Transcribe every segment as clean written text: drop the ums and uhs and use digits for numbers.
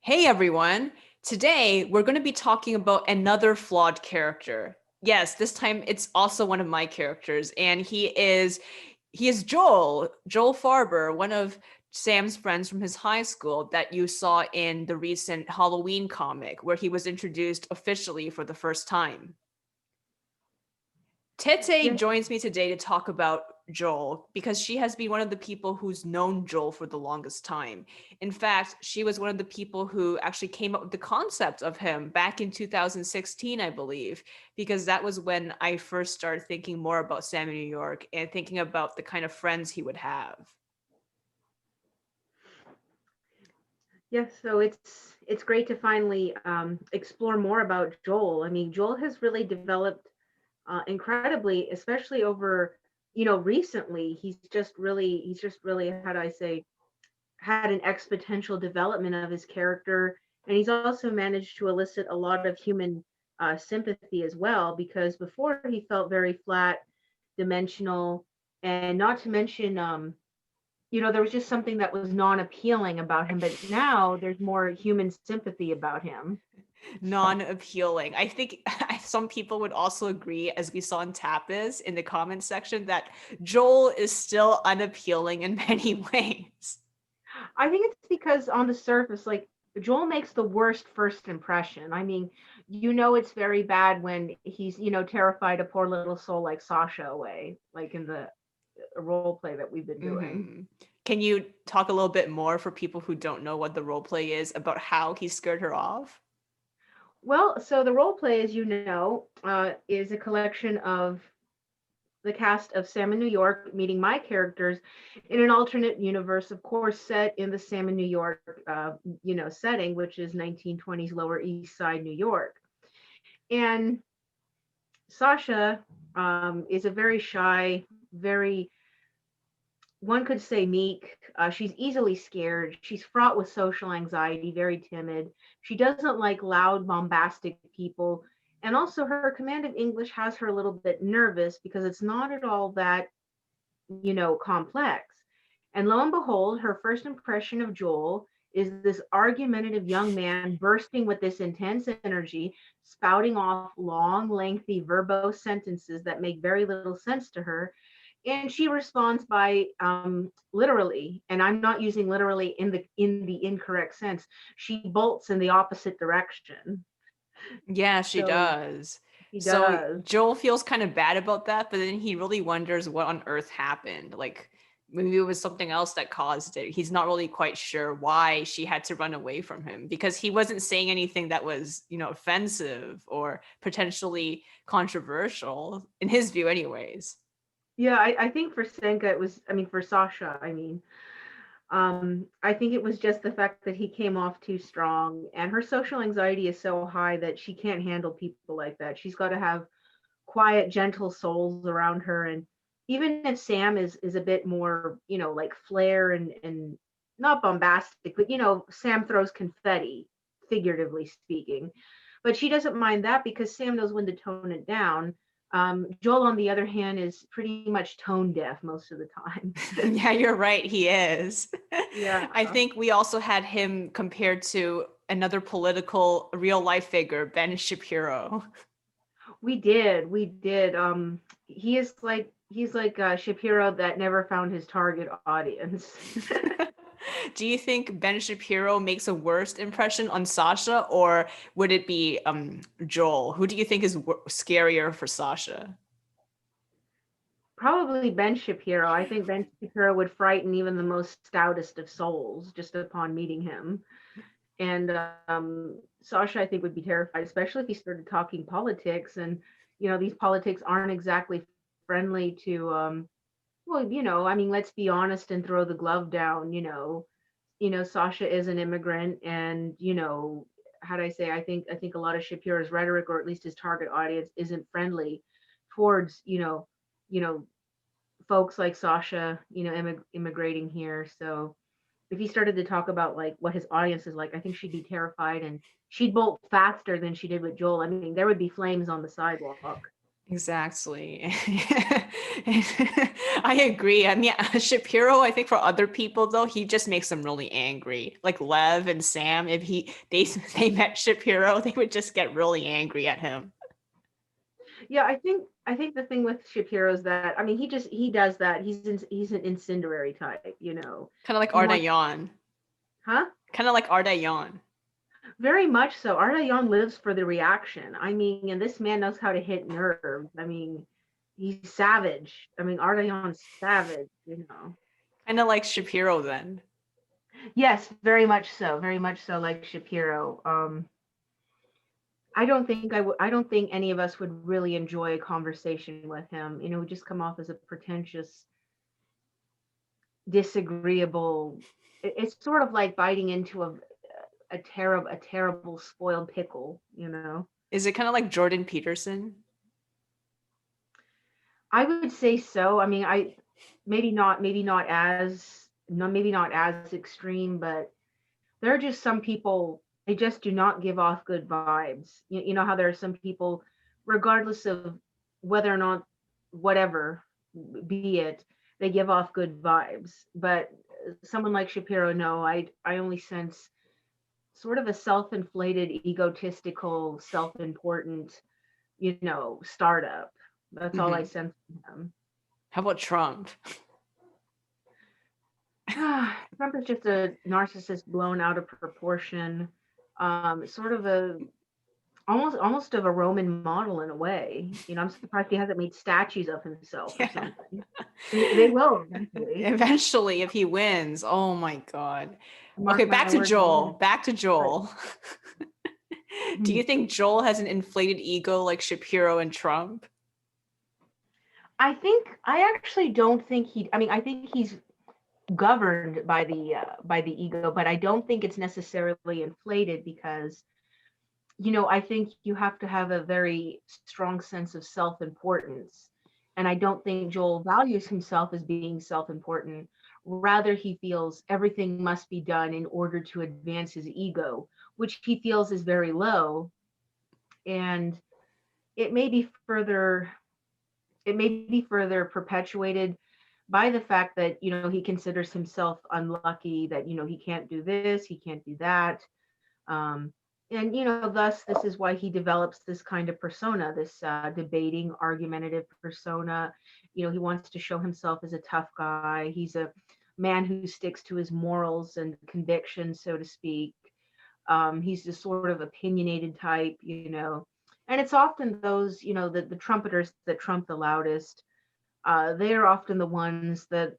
Hey everyone! Today we're going to be talking about another flawed character. Yes, this time it's also one of my characters, and he is Joel Farber, one of Sam's friends from his high school that you saw in the recent Halloween comic where he was introduced officially for the first time. Tete Yes, joins me today to talk about Joel because she has been one of the people who's known Joel for the longest time. In fact, she was one of the people who actually came up with the concept of him back in 2016, I believe, because that was when I first started thinking more about Sam in New York and thinking about the kind of friends he would have. yes. So it's great to finally explore more about Joel. I mean, Joel has really developed incredibly, especially over recently. He's just really how do I say had an exponential development of his character, and he's also managed to elicit a lot of human sympathy as well. Because before he felt very flat, dimensional, and not to mention there was just something that was non-appealing about him, but now there's more human sympathy about him. Non-appealing. I think some people would also agree, as we saw in Tapas in the comments section, that Joel is still unappealing in many ways. I think it's because on the surface, like, Joel makes the worst first impression. I mean, it's very bad when he's, terrified a poor little soul like Sasha away, like in the role play that we've been doing. Hmm. Can you talk a little bit more for people who don't know what the role play is about how he scared her off? Well, so the role play, as you know, is a collection of the cast of Sam in New York meeting my characters in an alternate universe, of course, set in the Sam in New York, setting, which is 1920s Lower East Side, New York. And Sasha is a very shy, very, one could say, meek. She's easily scared. She's fraught with social anxiety, very timid. She doesn't like loud, bombastic people. And also, her command of English has her a little bit nervous because it's not at all that complex. And lo and behold, her first impression of Joel is this argumentative young man bursting with this intense energy, spouting off long, lengthy, verbose sentences that make very little sense to her. And she responds by literally, and I'm not using literally in the incorrect sense. She bolts in the opposite direction. Yeah, she So does. she So does. Joel feels kind of bad about that, but then he really wonders what on earth happened. Like maybe it was something else that caused it. He's not really quite sure why she had to run away from him because he wasn't saying anything that was, offensive or potentially controversial in his view, anyways. Yeah, I think for Senka it was. I mean, for Sasha, I think it was just the fact that he came off too strong, and her social anxiety is so high that she can't handle people like that. She's got to have quiet, gentle souls around her. And even if Sam is a bit more, like flair and not bombastic, but Sam throws confetti, figuratively speaking. But she doesn't mind that because Sam knows when to tone it down. Joel, on the other hand, is pretty much tone deaf most of the time. Yeah, you're right. He is. Yeah, I think we also had him compared to another political real life figure, Ben Shapiro. we did. He's like Shapiro that never found his target audience. Do you think Ben Shapiro makes a worse impression on Sasha, or would it be Joel? Who do you think is scarier for Sasha? Probably Ben Shapiro. I think Ben Shapiro would frighten even the most stoutest of souls just upon meeting him. And Sasha, I think, would be terrified, especially if he started talking politics. And these politics aren't exactly friendly to. Well, I mean, let's be honest and throw the glove down. Sasha is an immigrant, and how do I say? I think a lot of Shapiro's rhetoric, or at least his target audience, isn't friendly towards you know folks like Sasha, immigrating here. So if he started to talk about like what his audience is like, I think she'd be terrified and she'd bolt faster than she did with Joel. I mean, there would be flames on the sidewalk. Exactly. I agree. I mean, Shapiro, I think for other people though, he just makes them really angry. Like Lev and Sam, if they met Shapiro, they would just get really angry at him. Yeah, I think the thing with Shapiro is that I mean he does that. He's an incendiary type, Kind of like He Arda wants, Yan. huh? Kind of like Arda Yan. Very much so. Ardayan lives for the reaction. I mean, and this man knows how to hit nerves. I mean, he's savage. I mean, Ardayan's savage. Kind of like Shapiro then. Yes, very much so. Very much so, like Shapiro. I don't think any of us would really enjoy a conversation with him. We just come off as a pretentious, disagreeable. It's sort of like biting into a terrible spoiled pickle. Is it kind of like Jordan Peterson? I would say so. I mean, I maybe not as extreme, but there are just some people, they just do not give off good vibes. You know how there are some people, regardless of whether or not whatever be it, they give off good vibes. But someone like Shapiro, no, I only sense sort of a self-inflated, egotistical, self-important, startup. That's all I Hmm. sense from him. How about Trump? Trump is just a narcissist blown out of proportion. Sort of a almost of a Roman model in a way. I'm surprised he hasn't made statues of himself or Yeah. something. They will eventually. Eventually, if he wins. Oh my God. Okay, Mark back my to words. Joel. Back to But Joel. Do you think Joel has an inflated ego like Shapiro and Trump? I actually don't think he. I mean, I think he's governed by the ego, but I don't think it's necessarily inflated because I think you have to have a very strong sense of self-importance. And I don't think Joel values himself as being self-important. Rather, he feels everything must be done in order to advance his ego, which he feels is very low. And it may be further it may be further perpetuated by the fact that, he considers himself unlucky, that, he can't do this, he can't do that. Um, and thus this is why he develops this kind of persona, this debating, argumentative persona. He wants to show himself as a tough guy. He's a man who sticks to his morals and convictions, so to speak. He's the sort of opinionated type. And it's often those, the trumpeters that trump the loudest. They are often the ones that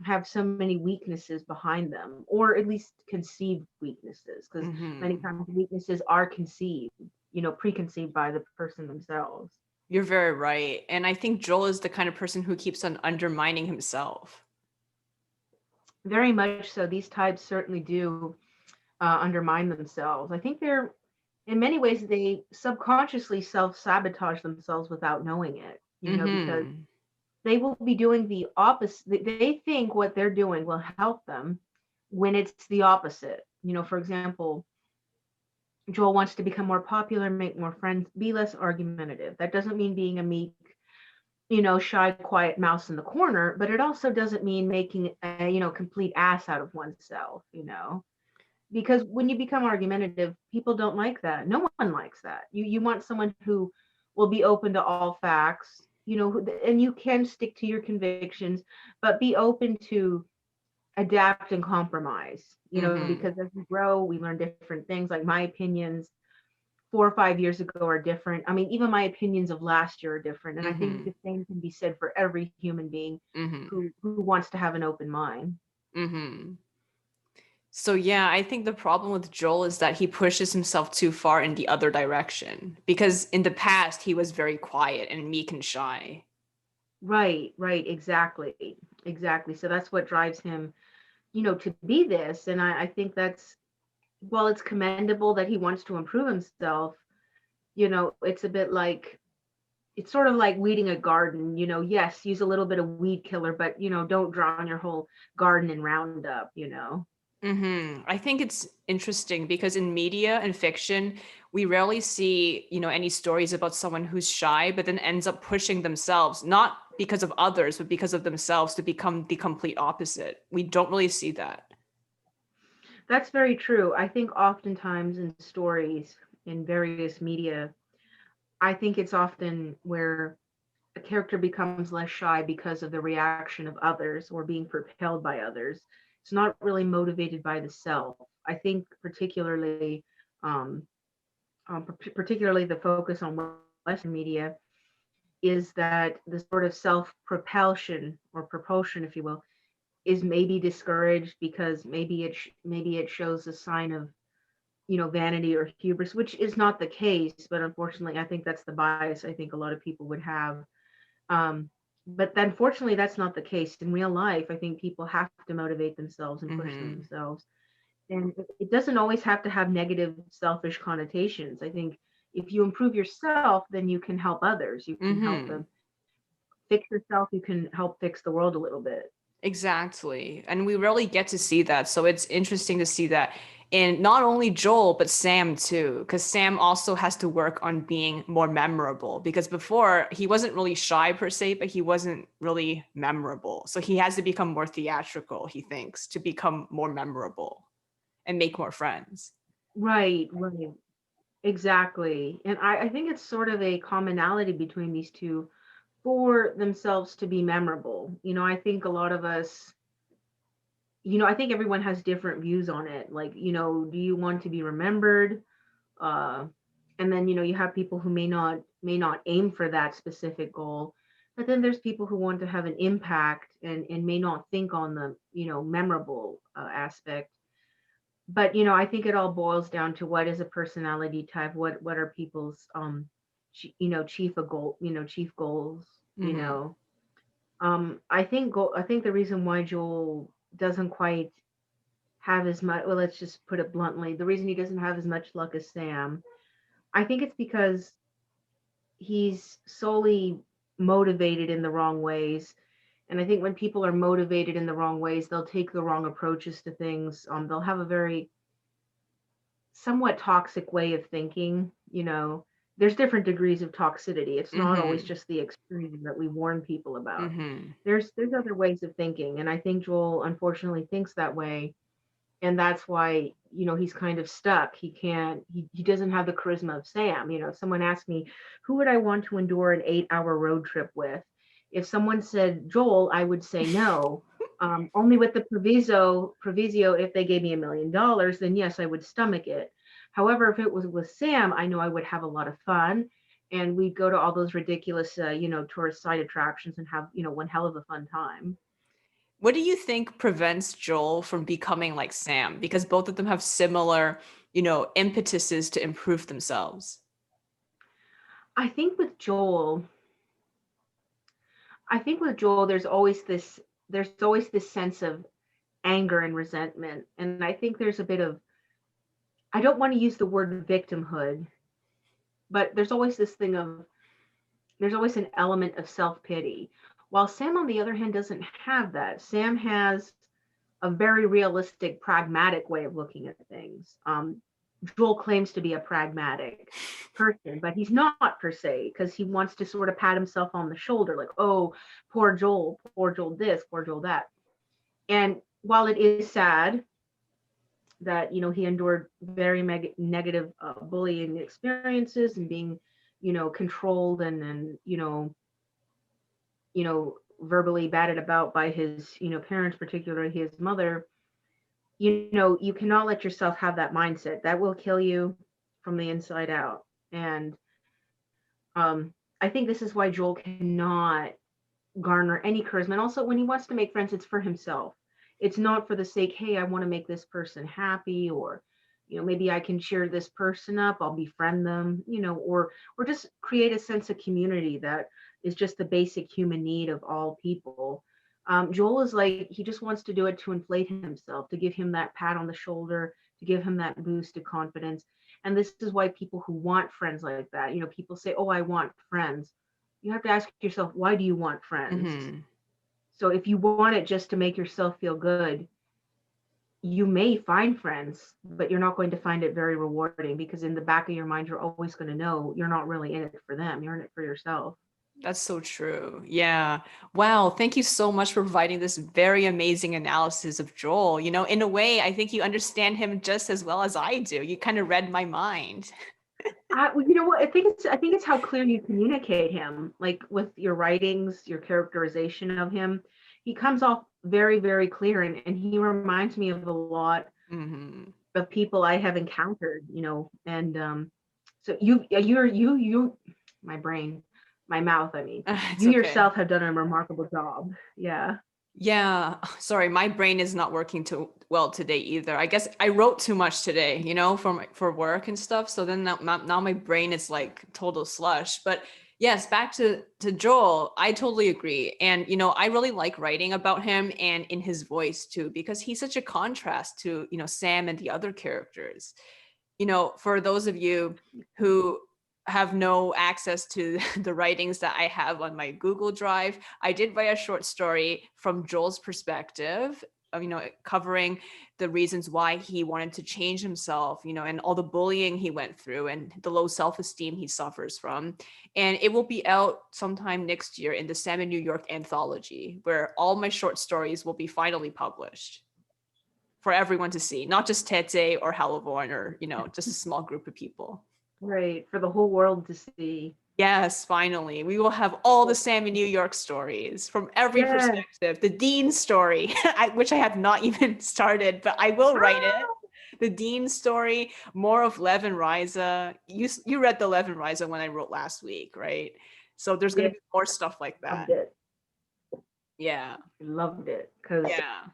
have so many weaknesses behind them, or at least conceived weaknesses, because many Hmm. times weaknesses are conceived, preconceived by the person themselves. You're very right. And I think Joel is the kind of person who keeps on undermining himself. Very much so. These types certainly do undermine themselves. I think in many ways, they subconsciously self sabotage themselves without knowing it, because Hmm. they will be doing the opposite. They think what they're doing will help them when it's the opposite. For example, Joel wants to become more popular, make more friends, be less argumentative. That doesn't mean being a meek, shy, quiet mouse in the corner, but it also doesn't mean making a, complete ass out of oneself. Because when you become argumentative, people don't like that. No one likes that. You want someone who will be open to all facts, and you can stick to your convictions, but be open to adapt and compromise, Hmm. because as we grow, we learn different things. Like my opinions 4 or 5 years ago are different. I mean, even my opinions of last year are different. And I think Hmm. the same can be said for every human being Hmm. who wants to have an open mind. Hmm. So yeah, I think the problem with Joel is that he pushes himself too far in the other direction because in the past he was very quiet and meek and shy. Right, exactly. So that's what drives him, to be this. And I think that's, while it's commendable that he wants to improve himself, it's a bit like, it's sort of like weeding a garden. Yes, use a little bit of weed killer, but don't drown your whole garden in Roundup. I think it's interesting because in media and fiction, we rarely see, any stories about someone who's shy, but then ends up pushing themselves, not because of others, but because of themselves to become the complete opposite. We don't really see that. That's very true. I think oftentimes in stories, in various media, I think it's often where a character becomes less shy because of the reaction of others or being propelled by others. It's not really motivated by the self. I think um, particularly the focus on Western media is that the sort of self propulsion or propulsion, if you will, is maybe discouraged because maybe it shows a sign of vanity or hubris, which is not the case. But unfortunately, I think that's the bias I think a lot of people would have. Um, but unfortunately, that's not the case in real life. I think people have to motivate themselves and push Mm-hmm. themselves, and it doesn't always have to have negative, selfish connotations. I think if you improve yourself, then you can help others. You can help Mm-hmm. them fix yourself. You can help fix the world a little bit. Exactly. And we rarely get to see that. So it's interesting to see that in not only Joel, but Sam too, because Sam also has to work on being more memorable. Because before, he wasn't really shy per se, but he wasn't really memorable. So he has to become more theatrical, he thinks, to become more memorable and make more friends. Right, right. Exactly. And I think it's sort of a commonality between these two for themselves to be memorable. I think a lot of us, I think everyone has different views on it. Like, do you want to be remembered? Uh, and then, you have people who may not aim for that specific goal. But then there's people who want to have an impact and may not think on the, memorable aspect. But I think it all boils down to what is a personality type, what are people's chief goals. you Mm-hmm. know I think the reason why Joel doesn't quite have as much, well, let's just put it bluntly, the reason he doesn't have as much luck as Sam, I think it's because he's solely motivated in the wrong ways. And I think when people are motivated in the wrong ways, they'll take the wrong approaches to things. They'll have a very somewhat toxic way of thinking. There's different degrees of toxicity. It's not always Mm-hmm. just the extreme that we warn people about. Mm-hmm. There's other ways of thinking, and I think Joel unfortunately thinks that way, and that's why he's kind of stuck. He doesn't have the charisma of Sam. If someone asked me who would I want to endure an 8-hour road trip with, if someone said Joel, I would say no. Only with the proviso, if they gave me $1 million, then yes, I would stomach it. However, if it was with Sam, I know I would have a lot of fun, and we'd go to all those ridiculous tourist site attractions and have one hell of a fun time. What do you think prevents Joel from becoming like Sam? Because both of them have similar, impetuses to improve themselves. I think with Joel, there's always this sense of anger and resentment, and I think there's a bit of, I don't want to use the word victimhood, but there's always an element of self-pity. While Sam, on the other hand, doesn't have that. Sam has a very realistic, pragmatic way of looking at things. Joel claims to be a pragmatic person, but he's not per se, because he wants to sort of pat himself on the shoulder, like, oh, poor Joel this, poor Joel that. And while it is sad that he endured very negative bullying experiences and being controlled and verbally batted about by his parents, particularly his mother, you cannot let yourself have that mindset. That will kill you from the inside out. And I think this is why Joel cannot garner any charisma. And also, when he wants to make friends, it's for himself. It's not for the sake, hey, I want to make this person happy, or maybe I can cheer this person up, I'll befriend them, or just create a sense of community that is just the basic human need of all people. Joel is like, he just wants to do it to inflate himself, to give him that pat on the shoulder, to give him that boost of confidence. And this is why people who want friends like that, people say, oh, I want friends. You have to ask yourself, why do you want friends? Mm-hmm. So if you want it just to make yourself feel good, you may find friends, but you're not going to find it very rewarding, because in the back of your mind, you're always going to know you're not really in it for them. You're in it for yourself. That's so true. Yeah. Wow. Thank you so much for providing this very amazing analysis of Joel. You know, in a way, I think you understand him just as well as I do. You kind of read my mind. You know what? I think it's how clear you communicate him. Like with your writings, your characterization of him, he comes off very, very clear, and he reminds me of a lot Hmm. of people I have encountered. You know, and so you, my brain, my mouth. I mean, It's you okay. yourself have done a remarkable job. Yeah. Yeah, sorry, my brain is not working too well today either. I guess I wrote too much today, you know, for work and stuff. So then now my brain is like total slush. But yes, back to Joel, I totally agree. And you know, I really like writing about him and in his voice too, because he's such a contrast to, you know, Sam and the other characters. You know, for those of you who have no access to the writings that I have on my Google Drive, I did write a short story from Joel's perspective, you know, covering the reasons why he wanted to change himself, you know, and all the bullying he went through and the low self-esteem he suffers from. And it will be out sometime next year in the Sam in New York anthology, where all my short stories will be finally published for everyone to see, not just Tete or Halivorn or, you know, just a small group of people. Right. For the whole world to see. Yes, finally. We will have all the Sam in New York stories from every Yes. perspective. The Dean story, which I have not even started, but I will write it. Ah, The Dean story, more of Lev and Riza. You read the Lev and Riza when I wrote last week, right? So there's going yeah, to be more stuff like that. loved it. Yeah. Loved it. Because Yeah.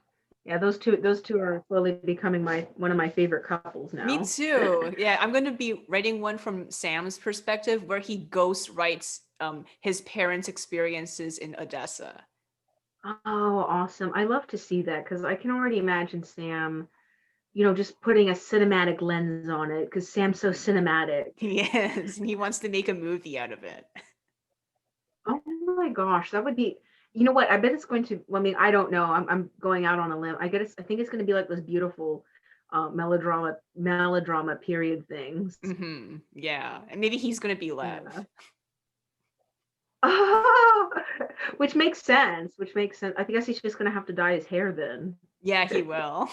yeah, those two are slowly becoming my one of my favorite couples Me now. too. Yeah, I'm going to be writing one from Sam's perspective where he ghost writes his parents' experiences in Odessa. Oh, awesome. I love to see that, because I can already imagine Sam, just putting a cinematic lens on it, because Sam's so cinematic. He is, and he wants to make a movie out of it. Oh my gosh, that would be, you know what? I bet it's going to, well, I mean, I don't know. I'm going out on a limb. I think it's going to be like those beautiful melodrama period things. Yeah, and maybe he's going to be Lev. Yeah. Oh, which makes sense. Which makes sense. I guess he's just gonna have to dye his hair then. Yeah, he will.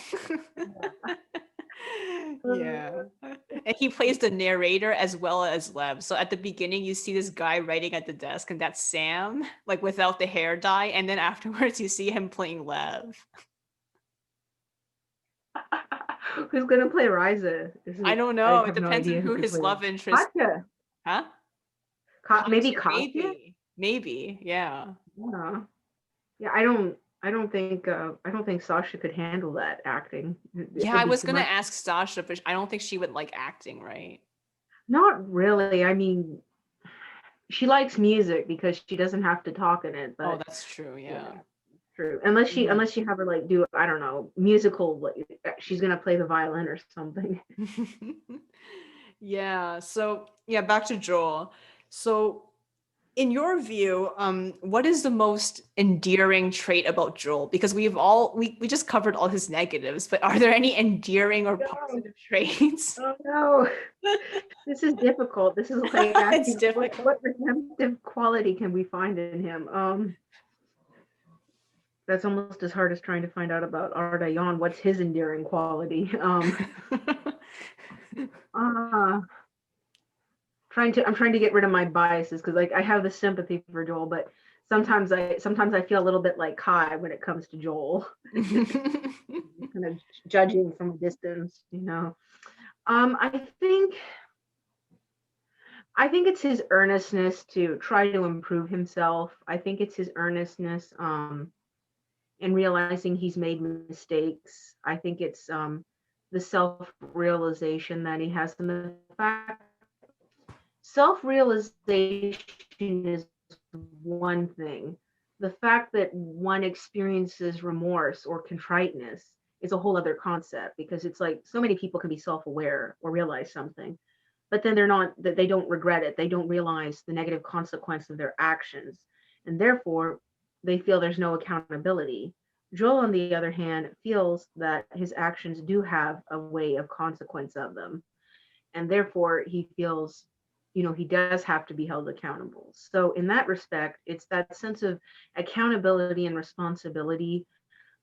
Yeah. And he plays the narrator as well as Lev. So at the beginning, you see this guy writing at the desk, and that's Sam, like without the hair dye. And then afterwards, you see him playing Lev. Who's gonna play Riza? I don't I know. It have no depends on idea who who could his play Riza. love interest. Katya. Huh? Maybe Katya, Katya? maybe. Maybe. Yeah. Yeah. Yeah, I don't think Sasha could handle that acting. Yeah, It'd I be was too gonna much. ask Sasha, but I don't think she would like acting, right? Not really. I mean, she likes music because she doesn't have to talk in it, Oh, but that's true. yeah. Yeah. True. Mhm. Unless you have her like do, I don't know, musical, like she's gonna play the violin or something. Yeah. So yeah, back to Joel. So in your view, what is the most endearing trait about Joel? Because we just covered all his negatives, but are there any endearing or No. positive traits? Oh no. This is difficult. This is like It's asking difficult. what redemptive quality can we find in him? That's almost as hard as trying to find out about Ardayan. What's his endearing quality? Uh I'm trying to get rid of my biases, because like I have the sympathy for Joel, but sometimes I feel a little bit like Kai when it comes to Joel, kind of judging from a distance. Um, I think I think it's his earnestness to try to improve himself. I think it's his earnestness in realizing he's made mistakes. I think it's the self-realization that he has, and the fact self-realization is one thing. The fact that one experiences remorse or contriteness is a whole other concept, because it's like so many people can be self-aware or realize something, but then they don't regret it. They don't realize the negative consequence of their actions. And therefore they feel there's no accountability. Joel, on the other hand, feels that his actions do have a way of consequence of them. And therefore, he feels, he does have to be held accountable. So, in that respect, it's that sense of accountability and responsibility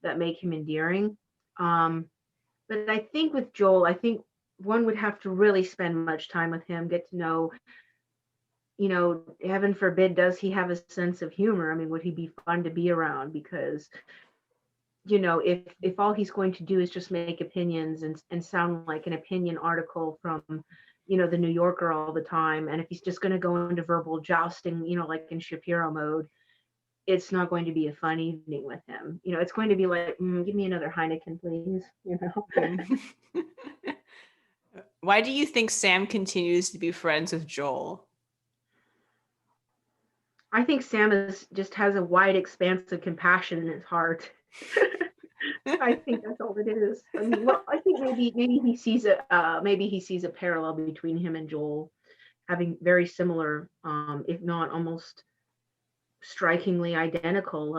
that make him endearing. Um, but I think with Joel, I think one would have to really spend much time with him, get to know, heaven forbid, does he have a sense of humor? I mean, would he be fun to be around? Because if all he's going to do is just make opinions and sound like an opinion article from the New Yorker all the time, and if he's just going to go into verbal jousting, like in Shapiro mode, it's not going to be a fun evening with him. It's going to be like, give me another Heineken, please. Mhm. Why do you think Sam continues to be friends with Joel? I think Sam just has a wide expanse of compassion in his heart. I think that's all it is. I mean, well, I think maybe he sees a parallel between him and Joel having very similar, if not almost strikingly identical,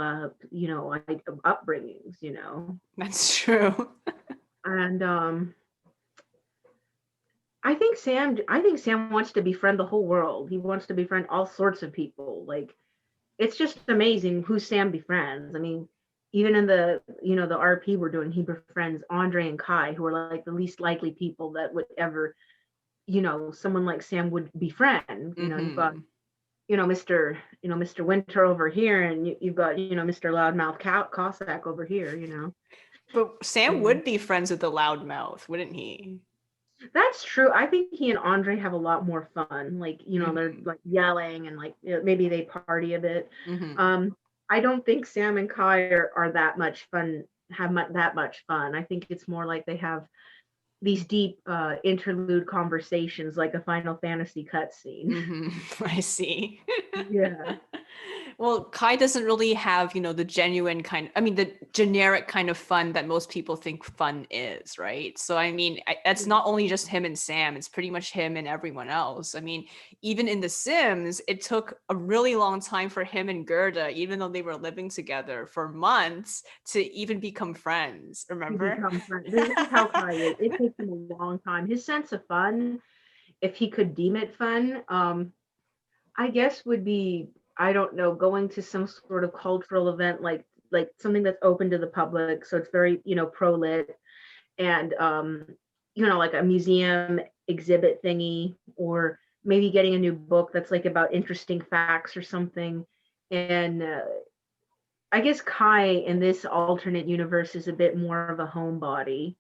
upbringings. That's true. And I think Sam wants to befriend the whole world. He wants to befriend all sorts of people. Like, it's just amazing who Sam befriends. I mean, even in the RP we're doing, he befriends Andre and Kai, who are like the least likely people that would ever, someone like Sam would befriend. You've got, Hmm. Mr. Winter over here, and you've got, Mr. Loudmouth Cossack over here. But Sam And would be friends with the loudmouth, wouldn't he? that's true. I think he and Andre have a lot more fun. Like, they're Hmm. like yelling and like maybe they party a bit. Hmm. Um, I don't think Sam and Kai are that much fun, that much fun. I think it's more like they have these deep interlude conversations, like a Final Fantasy cutscene. Hmm. I see. Yeah. Well, Kai doesn't really have, the genuine kind, I mean, the generic kind of fun that most people think fun is, right? So, I mean, it's not only just him and Sam, it's pretty much him and everyone else. I mean, even in The Sims, it took a really long time for him and Gerda, even though they were living together for months, to even become friends, To remember? become friends. This is how Kai is. It takes him a long time. His sense of fun, if he could deem it fun, I guess would be, I don't know, going to some sort of cultural event, like something that's open to the public, so it's very, pro lit, and like a museum exhibit thingy, or maybe getting a new book that's like about interesting facts or something. And I guess Kai in this alternate universe is a bit more of a homebody,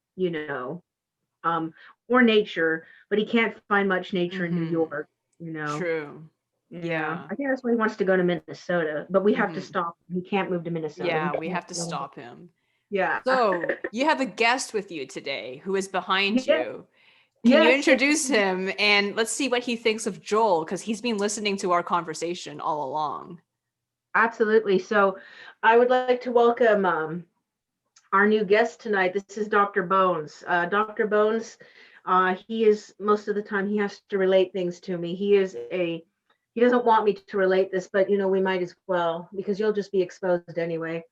um, or nature, but he can't find much nature in New Hmm. York, you know. True. Yeah, Yeah. I think that's why he wants to go to Minnesota, but we have to Hmm. stop him. He can't move to Minnesota. He Yeah, we can't have to go. stop him. Yeah. So, you have a guest with you today who is behind Yes, you. Can you yes, yes, introduce him and let's see what he thinks of Joel because he's been listening to our conversation all along. absolutely. So I would like to welcome our new guest tonight. This is Dr. Bones. Dr. Bones, he is, most of the time he has to relate things to me. He doesn't want me to relate this, but we might as well, because you'll just be exposed anyway.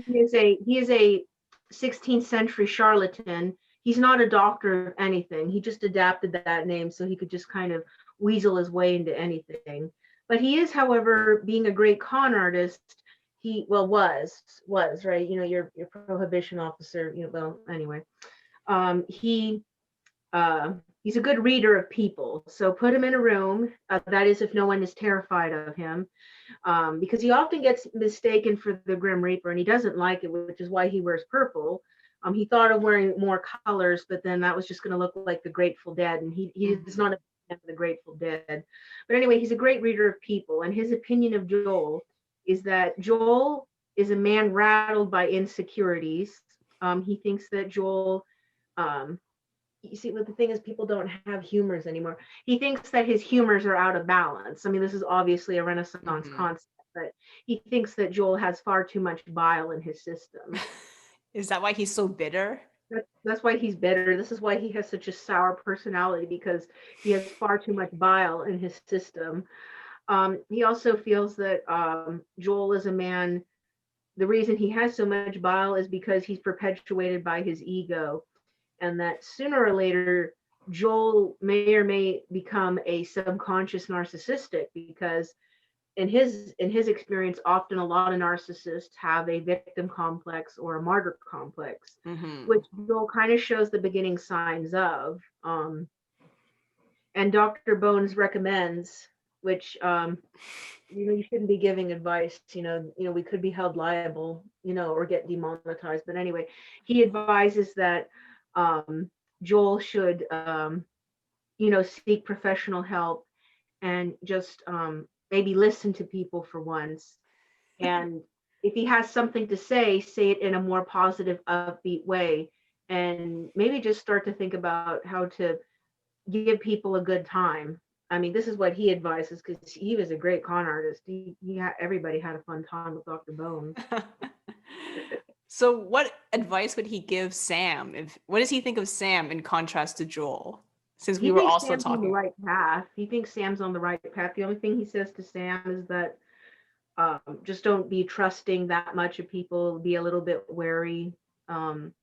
He is a 16th century charlatan. He's not a doctor of anything. He just adapted that name so he could just kind of weasel his way into anything. But he is, however, being a great con artist. He, well, was right. Your prohibition officer. Well, anyway, he he's a good reader of people. So put him in a room. That is, if no one is terrified of him, because he often gets mistaken for the Grim Reaper, and he doesn't like it, which is why he wears purple. He thought of wearing more colors, but then that was just going to look like the Grateful Dead, and he is Mhm. not a fan of the Grateful Dead. But anyway, he's a great reader of people, and his opinion of Joel is that Joel is a man rattled by insecurities. He thinks that Joel, um, you see, what the thing is, people don't have humors anymore. He thinks that his humors are out of balance. I mean, this is obviously a Renaissance Mhm. concept, but he thinks that Joel has far too much bile in his system. Is that why he's so bitter? That's why he's bitter. This is why he has such a sour personality, because he has far too much bile in his system. He also feels that Joel is a man the reason he has so much bile is because he's perpetuated by his ego, and that sooner or later Joel may or may become a subconscious narcissistic, because in his experience, often a lot of narcissists have a victim complex or a martyr complex, Mm-hmm. which Joel kind of shows the beginning signs of. And Dr. Bones recommends, which you shouldn't be giving advice. We could be held liable, or get demonetized. But anyway, he advises that Joel should, seek professional help, and just maybe listen to people for once. And if he has something to say it in a more positive, upbeat way, and maybe just start to think about how to give people a good time. I mean, this is what he advises, because he was a great con artist. Everybody had a fun time with Dr. Bones. So what advice would he give Sam? What does he think of Sam in contrast to Joel? Since we He were thinks also Sam's on the talking. right path. He thinks Sam's on the right path. The only thing he says to Sam is that just don't be trusting that much of people. Be a little bit wary. Um,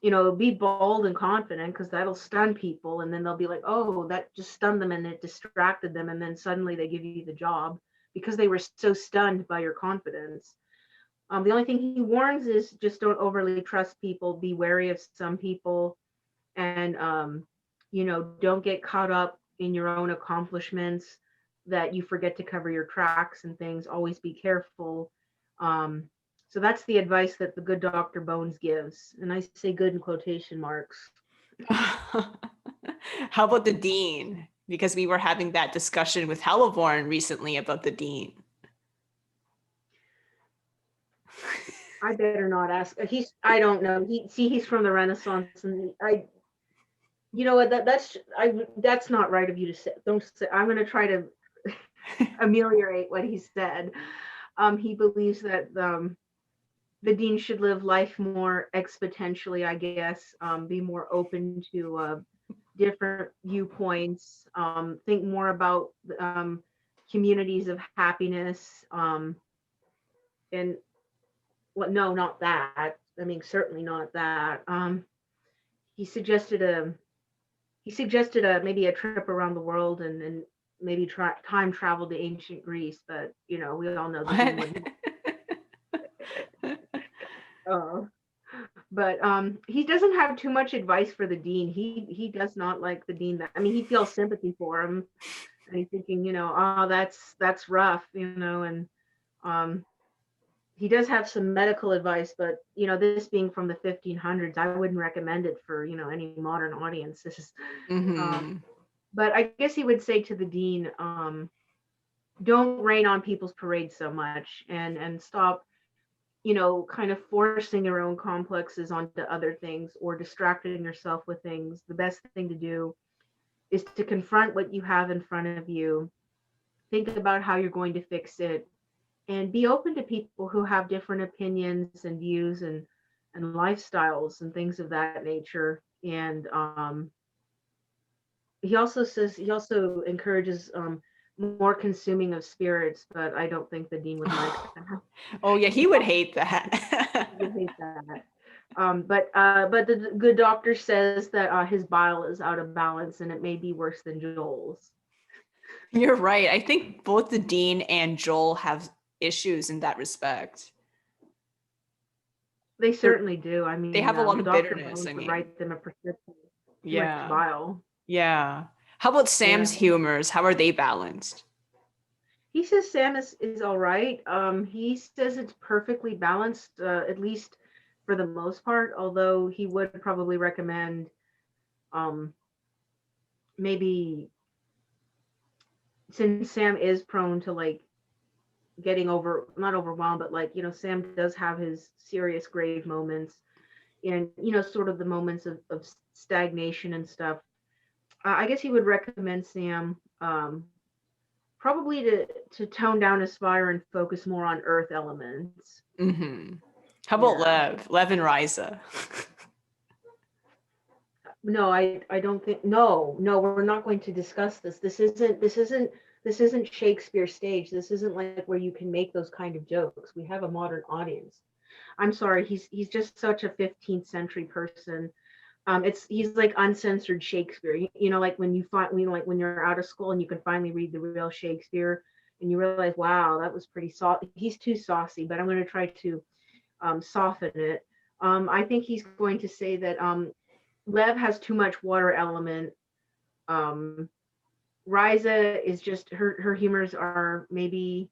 be bold and confident, because that'll stun people, and then they'll be like, oh, that just stunned them and it distracted them, and then suddenly they give you the job because they were so stunned by your confidence. The only thing he warns is just don't overly trust people. Be wary of some people, and don't get caught up in your own accomplishments, that you forget to cover your tracks and things. Always be careful. um, so that's the advice that the good Dr. Bones gives, and I say good in quotation marks. How about the dean? Because we were having that discussion with Helleborn recently about the dean. I better not ask. I don't know. He's from the Renaissance, and you know what, that's not right of you to say. Don't say. I'm going to try to ameliorate what he said. He believes that the dean should live life more exponentially, I guess. Be more open to different viewpoints. Think more about communities of happiness. And well, no, not that. I mean, certainly not that. He suggested a maybe a trip around the world, and maybe time travel to ancient Greece. But we all know the dean What? wouldn't. Uh, but he doesn't have too much advice for the dean. He does not like the dean. I mean, he feels sympathy for him, and he's thinking, oh, that's rough, and um, he does have some medical advice, but this being from the 1500s, I wouldn't recommend it for any modern audiences. Um, Mm-hmm. but I guess he would say to the dean, don't rain on people's parade so much, and stop kind of forcing your own complexes onto other things, or distracting yourself with things. The best thing to do is to confront what you have in front of you, think about how you're going to fix it, and be open to people who have different opinions and views, and lifestyles and things of that nature. And he also encourages more consuming of spirits, but I don't think the dean would like that. Oh yeah, he would hate that. He would hate that. But the good doctor says that his bile is out of balance, and it may be worse than Joel's. You're right. I think both the dean and Joel have issues in that respect. They They're, certainly do. I they mean, have a lot of Dr. bitterness, Bones I would mean. write them a prescription. Too much Yeah. bile. Yeah. How about Yeah. Sam's humors? How are they balanced? He says Sam is all right. He says it's perfectly balanced, at least for the most part. Although he would probably recommend, um, maybe, since Sam is prone to like getting not overwhelmed, but like Sam does have his serious grave moments, and sort of the moments of stagnation and stuff. I guess he would recommend Sam, probably to tone down his fire and focus more on earth elements. Mm-hmm. How about Yeah. Lev and Riza? No, I don't think. No, we're not going to discuss this. This isn't this isn't Shakespeare stage. This isn't like where you can make those kind of jokes. We have a modern audience. I'm sorry, he's just such a 15th century person. He's like uncensored Shakespeare. You know, like when you find like when you're out of school and you can finally read the real Shakespeare, and you realize, wow, that was pretty he's too saucy, but I'm going to try to soften it. I think he's going to say that Lev has too much water element. Um, Riza is just her humors are maybe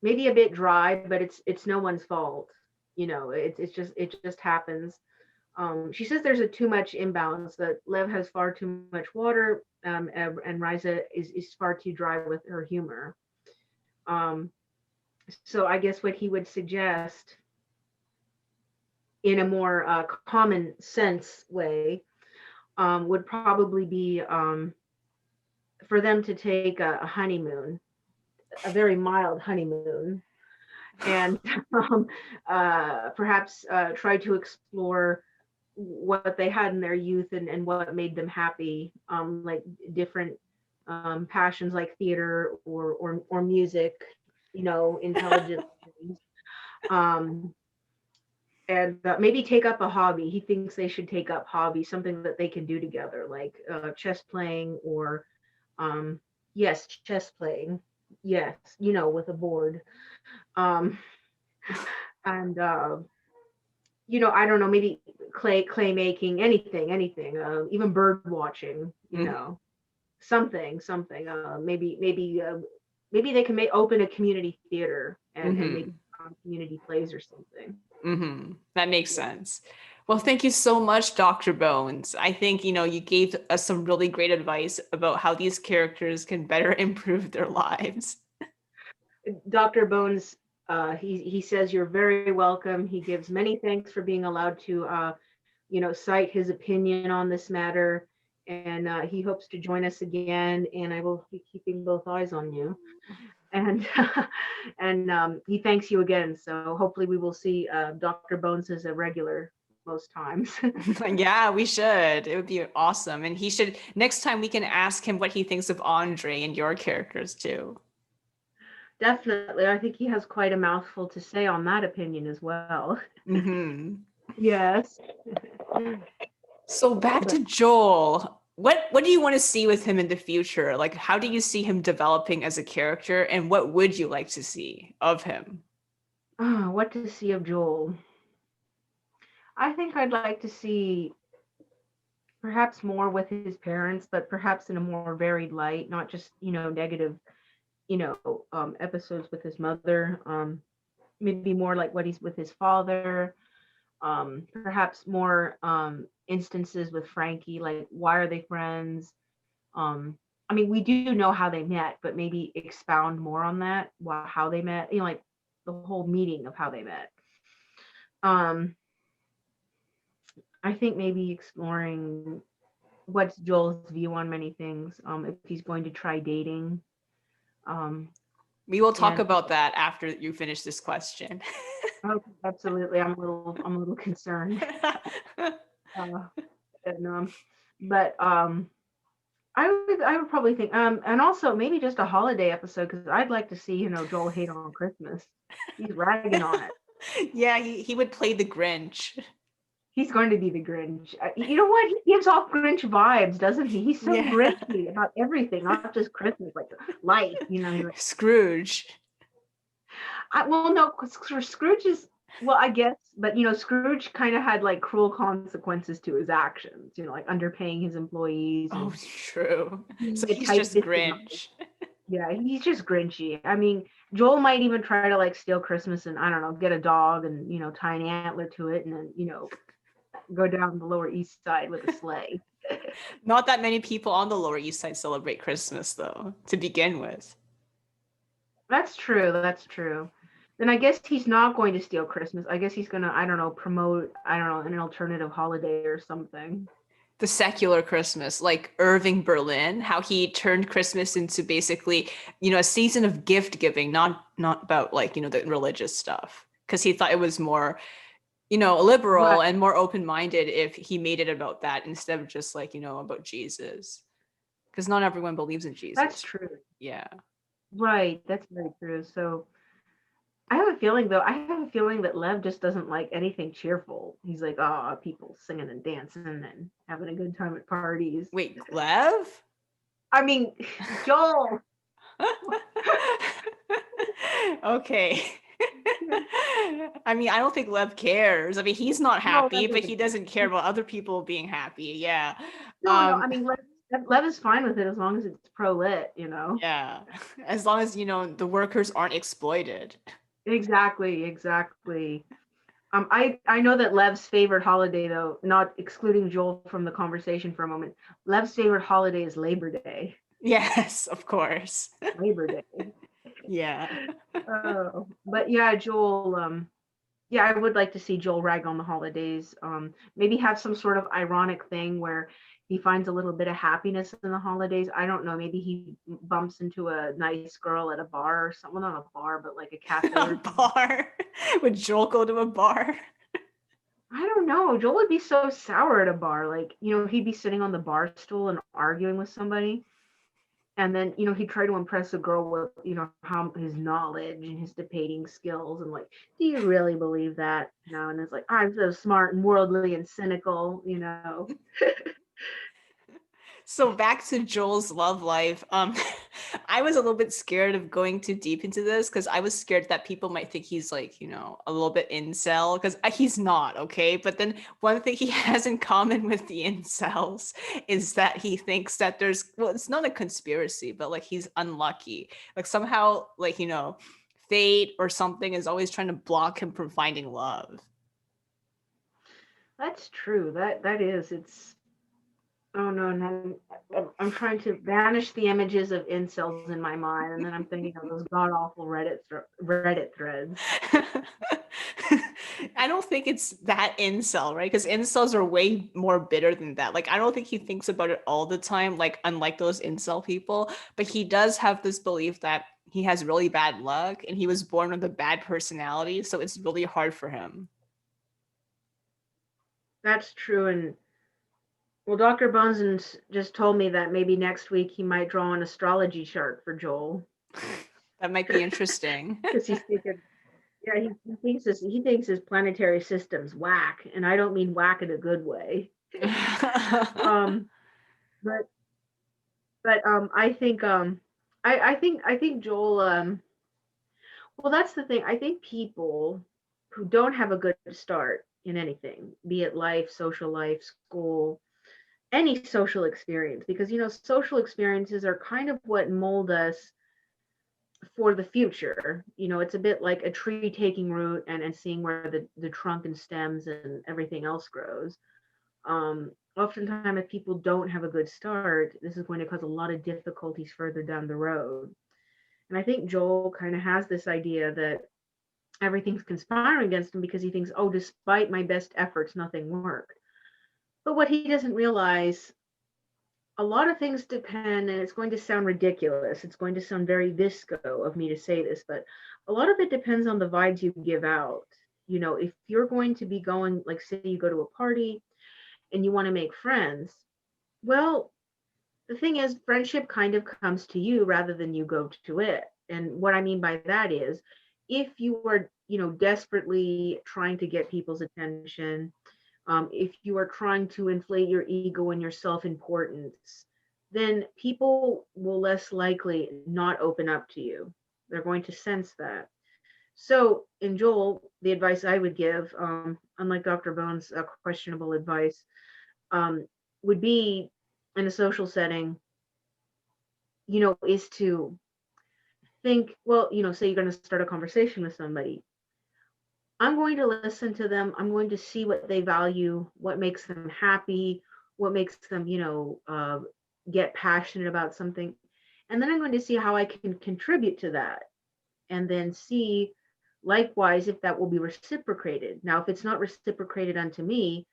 a bit dry, but it's no one's fault. You know, it just happens. She says there's a too much imbalance, that Lev has far too much water, and Riza is far too dry with her humor. Um, so I guess what he would suggest in a more common sense way would probably be for them to take a honeymoon, a very mild honeymoon, and perhaps try to explore what they had in their youth, and what made them happy, like different passions like theater or music, you know, intelligent things. Um, and maybe take up a hobby. He thinks they should take up hobby, something that they can do together, like chess playing, or um, yes, chess playing. Yes, you know, with a board. Um, and you know, I don't know, maybe clay making, anything, even bird watching, you Mhm. know, something. Maybe they can open a community theater and make Mhm. community plays or something. That makes Yeah. sense. Well, thank you so much, Dr. Bones. I think, you gave us some really great advice about how these characters can better improve their lives. Dr. Bones, he says you're very welcome. He gives many thanks for being allowed to, you know, cite his opinion on this matter, and he hopes to join us again. And I will be keeping both eyes on you. And and he thanks you again. So hopefully we will see Dr. Bones as a regular most times. Yeah, we should. It would be awesome. And next time we can ask him what he thinks of Andre and your characters too. Definitely, I think he has quite a mouthful to say on that opinion as well. hmm Yes. So back But to Joel. What do you want to see with him in the future? Like, how do you see him developing as a character, and what would you like to see of him? what to see of Joel? I think I'd like to see perhaps more with his parents, but perhaps in a more varied light, not just, you know, negative, you know, episodes with his mother. Maybe more like what he's with his father. Perhaps more instances with Frankie, like why are they friends? Um, I mean, we do know how they met, but maybe expound more on that, how they met, you know, like the whole meeting of how they met. Um, I think maybe exploring what's Joel's view on many things, if he's going to try dating. Um, We will talk and about that after you finish this question. oh, absolutely, I'm a little concerned. Uh, and, but I would probably think, and also maybe just a holiday episode, because I'd like to see, you know, Joel hate on Christmas. He's ragging on it. Yeah, he would play the Grinch. He's going to be the Grinch. You know what? He gives off Grinch vibes, doesn't he? He's so Yeah. Grinchy about everything, not just Christmas, like life. You know, he's like, Scrooge. well, no, Scrooge is, well, I guess, but you know, Scrooge kind of had like cruel consequences to his actions. You know, like underpaying his employees Oh, and true. being So a he's just tight-fisted. Grinch. Yeah, he's just Grinchy. I mean, Joel might even try to like steal Christmas and I don't know, get a dog and you know, tie an antler to it and then you know, go down the Lower East Side with a sleigh. Not that many people on the Lower East Side celebrate Christmas, though, to begin with. That's true. That's true. Then I guess he's not going to steal Christmas. I guess he's gonna, I don't know, promote, I don't know, an alternative holiday or something. The secular Christmas, like Irving Berlin, how he turned Christmas into basically, a season of gift giving, not about like, the religious stuff. Because he thought it was more, Right. liberal and more open-minded if he made it about that instead of just like, about Jesus. because not everyone believes in That's Jesus. true. Yeah. Right. That's very true. So I have a feeling though, I have a feeling that Lev just doesn't like anything cheerful. He's like, oh, people singing and dancing and having a good time at parties. Wait, Glev? I mean, Joel. Okay. I mean, I don't think Lev cares. I mean, he's not No, happy, Lev but he doesn't care. doesn't care about other people being happy. Yeah. No. I mean, Lev is fine with it as long as it's pro lit, you know? Yeah. As long as, the workers aren't exploited. Exactly. Exactly. I know that Lev's favorite holiday, though, not excluding Joel from the conversation for a moment, Lev's favorite holiday is Labor Day. Yes, of course. Labor Day. Yeah. Oh, but yeah, Joel. Yeah, I would like to see Joel rag on the holidays. Maybe have some sort of ironic thing where he finds a little bit of happiness in the holidays. I don't know. Maybe he bumps into a nice girl at a bar or something, not a bar, but like a cafe A or something. bar. Would Joel go to a bar? I don't know. Joel would be so sour at a bar. Like, he'd be sitting on the bar stool and arguing with somebody. And then, he'd try to impress a girl with, how his knowledge and his debating skills. And like, do you really believe that? And it's like, I'm so smart and worldly and cynical. So back to Joel's love life. I was a little bit scared of going too deep into this because I was scared that people might think he's like, a little bit incel because he's not, okay? But then one thing he has in common with the incels is that he thinks that well, it's not a conspiracy, but like he's unlucky. Like somehow, like, fate or something is always trying to block him from finding love. That's true. That is. It's. Oh no, no. I'm trying to banish the images of incels in my mind, and then I'm thinking of those god awful Reddit threads. I don't think it's that incel, right? Because incels are way more bitter than that. Like, I don't think he thinks about it all the time, like, unlike those incel people. But he does have this belief that he has really bad luck and he was born with a bad personality. So it's really hard for him. That's true, and well, Dr. Bones just told me that maybe next week he might draw an astrology chart for Joel That might be interesting. because he's thinking, yeah, he thinks his planetary system's whack, and I don't mean whack in a good way. Um, but I think I think Joel well, that's the thing. I think people who don't have a good start in anything, be it life, social life, school, any social experience, because social experiences are kind of what mold us for the future. It's a bit like a tree taking root and seeing where the trunk and stems and everything else grows. Oftentimes, if people don't have a good start, this is going to cause a lot of difficulties further down the road. And I think Joel kind of has this idea that everything's conspiring against him because he thinks, oh, despite my best efforts, nothing worked. But what he doesn't realize, a lot of things depend, and it's going to sound ridiculous. It's going to sound very visco of me to say this, but a lot of it depends on the vibes you give out. If you're going to be going, like, say you go to a party and you want to make friends, well, the thing is, friendship kind of comes to you rather than you go to it. And what I mean by that is, if you are, desperately trying to get people's attention, if you are trying to inflate your ego and your self-importance, then people will less likely not open up to you. They're going to sense that. So, in Joel, the advice I would give, unlike Dr. Bones' questionable advice, would be in a social setting, is to think, well, say you're going to start a conversation with somebody. I'm going to listen to them. I'm going to see what they value, what makes them happy, what makes them, get passionate about something. And then I'm going to see how I can contribute to that. And then see, likewise, if that will be reciprocated. Now, if it's not reciprocated unto me,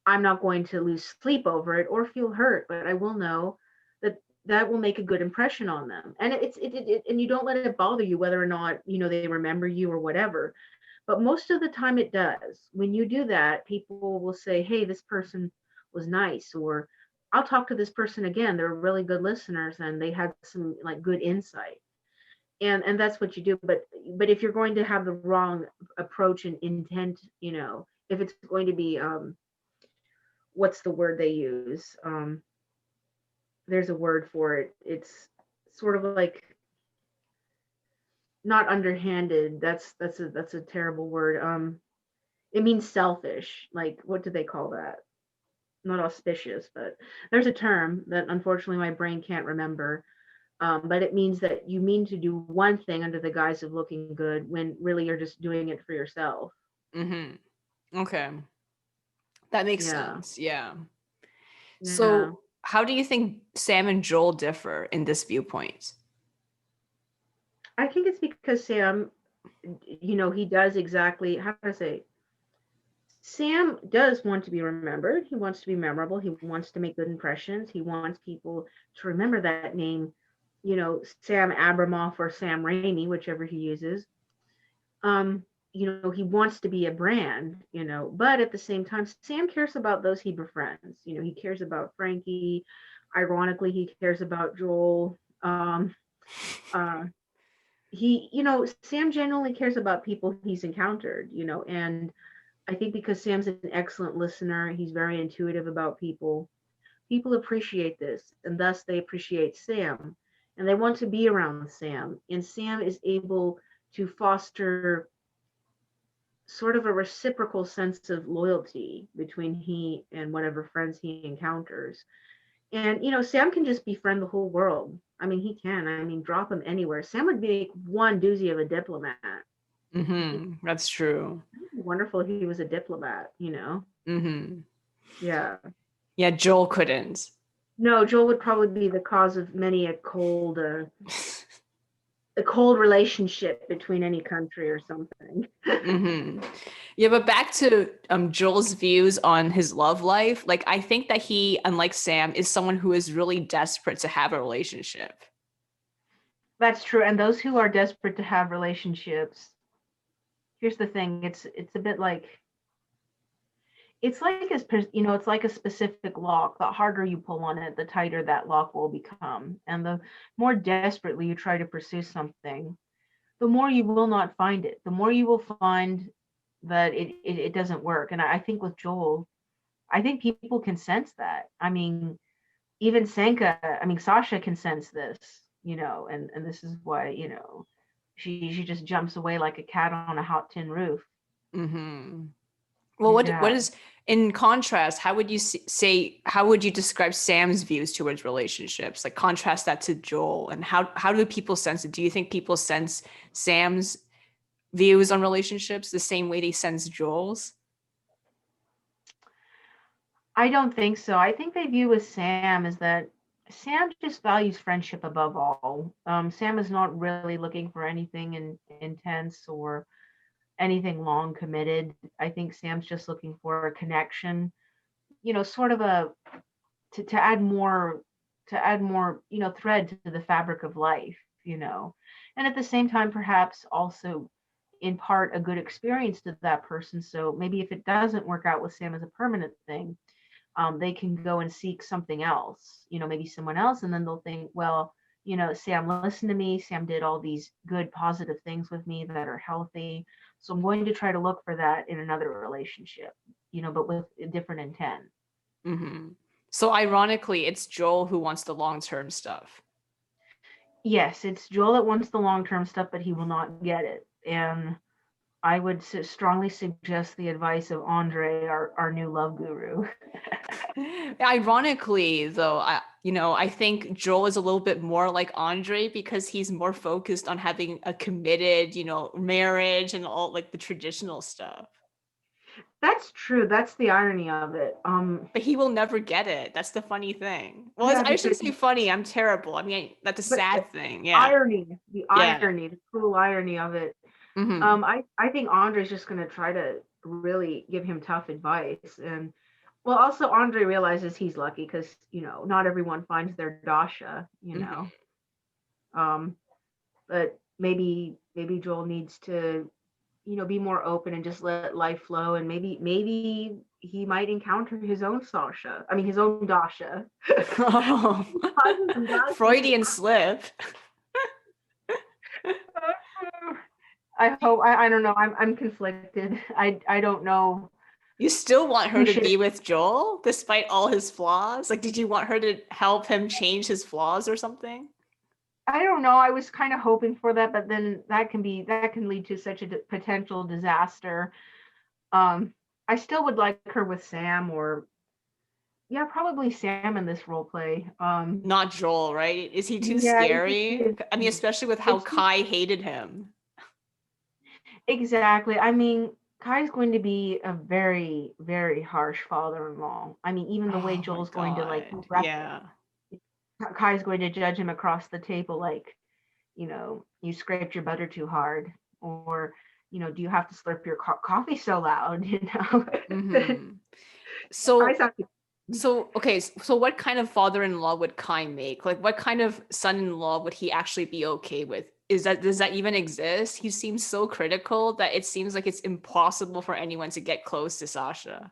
I'm not going to lose sleep over it or feel hurt, but I will know that that will make a good impression on them. And and you don't let it bother you whether or not, they remember you or whatever. But most of the time it does. When you do that, people will say, hey, this person was nice, or I'll talk to this person again. They're really good listeners and they had some like good insight. And that's what you do. But if you're going to have the wrong approach and intent, if it's going to be what's the word they use? There's a word for it. It's sort of like not underhanded. That's a terrible word. It means selfish. Like what do they call that? Not auspicious, but there's a term that unfortunately my brain can't remember. But it means that you mean to do one thing under the guise of looking good when really you're just doing it for yourself. Mm-hmm. Okay. That makes Yeah. sense. Yeah. Yeah. So, how do you think Sam and Joel differ in this viewpoint? I think it's because Sam, he does exactly, how to say, Sam does want to be remembered. He wants to be memorable. He wants to make good impressions. He wants people to remember that name, Sam Abramoff or Sam Raimi, whichever he uses. He wants to be a brand, but at the same time, Sam cares about those he befriends. He cares about Frankie. Ironically, he cares about Joel. Uh, Sam genuinely cares about people he's encountered, and I think because Sam's an excellent listener, he's very intuitive about people. People appreciate this, and thus they appreciate Sam, and they want to be around Sam. And Sam is able to foster sort of a reciprocal sense of loyalty between he and whatever friends he encounters. And Sam can just befriend the whole world. I mean, he can. I mean, drop him anywhere. Sam would be one doozy of a diplomat. Mm-hmm. That's true. Wonderful if he was a diplomat. Mm-hmm. Yeah. Yeah, Joel couldn't. No, Joel would probably be the cause of many a cold relationship between any country or something. Mm-hmm. Yeah, but back to Joel's views on his love life. Like, I think that he, unlike Sam, is someone who is really desperate to have a relationship. That's true. And those who are desperate to have relationships, here's the thing, it's a bit like it's like a specific lock. The harder you pull on it, the tighter that lock will become. And the more desperately you try to pursue something, the more you will not find it. The more you will find that it doesn't work. And I think with Joel, I think people can sense that. I mean, even Sasha can sense this, and this is why, she just jumps away like a cat on a hot tin roof. Mm-hmm. Well, what Yeah. is in contrast? How would you say? How would you describe Sam's views towards relationships? Like contrast that to Joel, and how do people sense it? Do you think people sense Sam's views on relationships the same way they sense Joel's? I don't think so. I think they view with Sam is that Sam just values friendship above all. Sam is not really looking for anything intense or anything long committed. I think Sam's just looking for a connection, sort of to add more, thread to the fabric of life, and at the same time, perhaps also impart a good experience to that person. So maybe if it doesn't work out with Sam as a permanent thing, they can go and seek something else, maybe someone else, and then they'll think, well, Sam listened to me. Sam did all these good, positive things with me that are healthy. So I'm going to try to look for that in another relationship, but with a different intent. Mm-hmm. So ironically, it's Joel who wants the long-term stuff. Yes, it's Joel that wants the long term stuff, but he will not get it. And I would strongly suggest the advice of Andre, our new love guru. Ironically, though, I think Joel is a little bit more like Andre because he's more focused on having a committed, marriage and all like the traditional stuff. That's true. That's the irony of it. But he will never get it. That's the funny thing. Well, Yeah, I shouldn't because say funny. I'm terrible. I mean, that's a but sad thing. Yeah. irony, Yeah. the cruel irony of it. Mm-hmm. I think Andre's just going to try to really give him tough advice. And well, also Andre realizes he's lucky because, not everyone finds their Dasha. Mm-hmm. Um, but maybe Joel needs to be more open and just let life flow, and maybe he might encounter his own Sasha. I mean, his own Dasha. Oh, Causing some Dashas. Freudian slip. I hope. I don't know. I'm conflicted. I don't know. You still want her He to should. be with Joel despite all his flaws? Like, did you want her to help him change his flaws or something? I don't know. I was kind of hoping for that, but then that can lead to such a potential disaster. Um, I still would like her with Sam, or yeah, probably Sam in this role play. Not Joel, right? Is he too Yeah, scary? I mean, especially with how it's Kai hated him. exactly. I mean, Kai's going to be a very, very harsh father-in-law. I mean, even the way Oh my Joel's going to like God. rep Yeah. Kai's going to judge him across the table, like, you scraped your butter too hard, or, do you have to slurp your coffee so loud? Mm-hmm. Kai's So not. okay, so what kind of father-in-law would Kai make? Like what kind of son-in-law would he actually be okay with? Does that even exist? He seems so critical that it seems like it's impossible for anyone to get close to Sasha.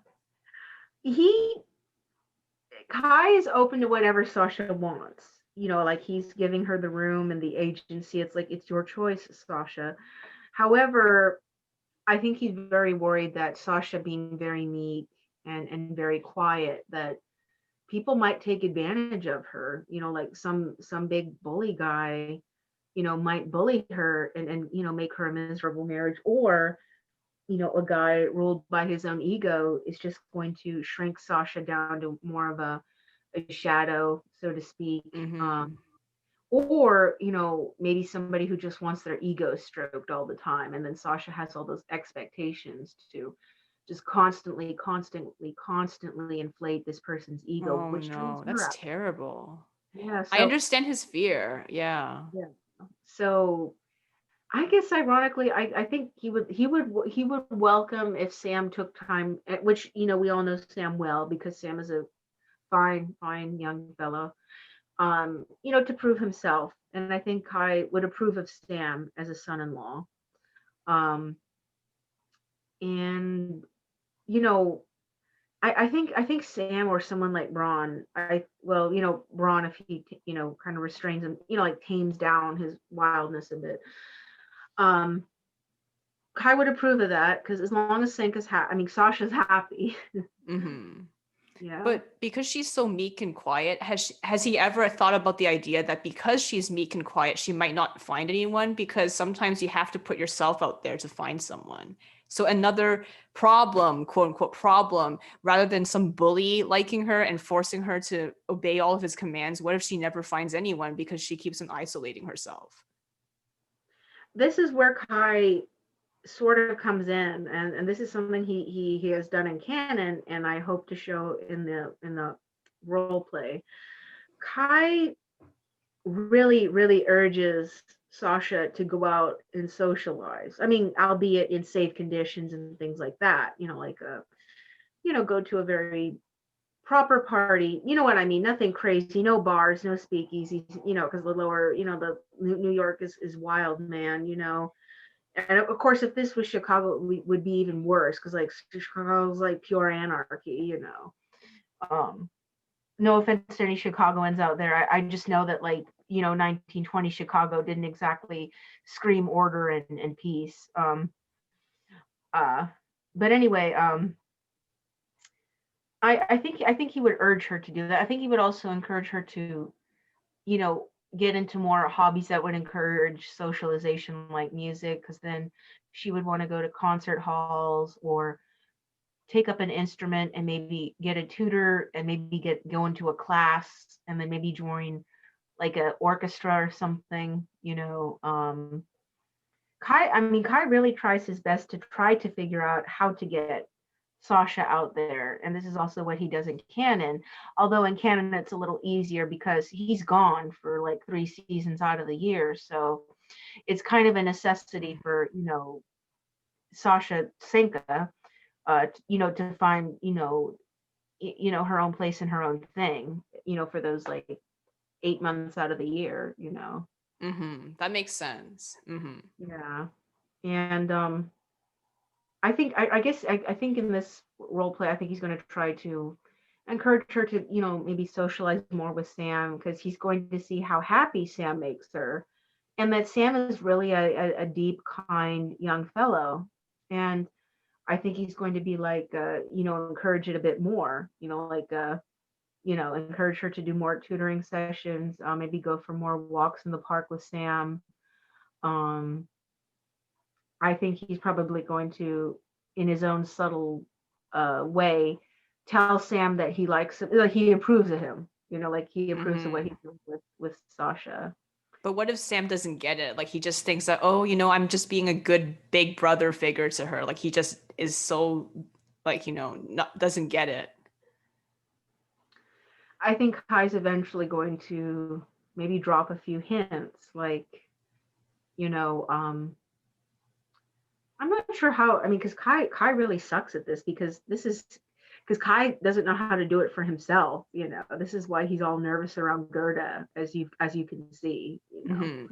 He Kai is open to whatever Sasha wants. Like he's giving her the room and the agency. It's like it's your choice, Sasha. However, I think he's very worried that Sasha being very meek and very quiet, that people might take advantage of her. Like some big bully guy, might bully her and make her a miserable marriage, or a guy ruled by his own ego is just going to shrink Sasha down to more of a shadow, so to speak. Mm-hmm. Or, maybe somebody who just wants their ego stroked all the time. And then Sasha has all those expectations to just constantly inflate this person's ego, Oh which turns no, her that's out. terrible. Yeah. I So, understand his fear. Yeah. yeah. So I guess ironically, I think he would welcome if Sam took time, which, we all know Sam well, because Sam is a fine young fellow, to prove himself. And I think Kai would approve of Sam as a son-in-law. Um, and you know, I think Sam or someone like Braun, Braun, if he kind of restrains him, like tames down his wildness a bit. Um, Kai would approve of that, because as long as Senka's happy, I mean Sasha's happy. Mm-hmm. Yeah. But because she's so meek and quiet, has he ever thought about the idea that because she's meek and quiet, she might not find anyone? Because sometimes you have to put yourself out there to find someone. So another problem, quote unquote problem, rather than some bully liking her and forcing her to obey all of his commands, what if she never finds anyone because she keeps on isolating herself? This is where Kai sort of comes in, and this is something he has done in canon, and I hope to show in the role play. Kai really urges Sasha to go out and socialize. I mean, albeit in safe conditions and things like that. Like go to a very proper party. You know what I mean? Nothing crazy. No bars, no speakeasies. Because the lower, the New York is wild, man. And of course, if this was Chicago, it would be even worse, because like Chicago's like pure anarchy. Um, no offense to any Chicagoans out there. I just know that, like, 1920 Chicago didn't exactly scream order and peace. Uh, but anyway, I think he would urge her to do that. I think he would also encourage her to, you know, get into more hobbies that would encourage socialization, like music, because then she would want to go to concert halls, or take up an instrument and maybe get a tutor, and maybe go into a class, and then maybe join like a orchestra or something. Kai really tries his best to try to figure out how to get Sasha out there, and this is also what he does in canon. Although in canon it's a little easier because he's gone for like 3 seasons out of the year, so it's kind of a necessity for Sasha Senka, to find her own place and her own thing, for those like 8 months out of the year. Mm-hmm. That makes sense. Mm-hmm. Yeah. And I guess I think in this role play, I think he's going to try to encourage her to, maybe socialize more with Sam, because he's going to see how happy Sam makes her, and that Sam is really a deep, kind young fellow. And I think he's going to be like, encourage it a bit more, encourage her to do more tutoring sessions, maybe go for more walks in the park with Sam. Um, I think he's probably going to, in his own subtle way, tell Sam that he likes him, like he approves of him. Like he approves of what Hmm. he's doing with Sasha. But what if Sam doesn't get it? Like he just thinks that, oh, I'm just being a good big brother figure to her. Like he just is so, like, not, doesn't get it. I think Kai's eventually going to maybe drop a few hints, like, you know, um, I'm not sure how. I mean, because Kai really sucks at this, because Kai doesn't know how to do it for himself. This is why he's all nervous around Gerda, as you can see. Hmm.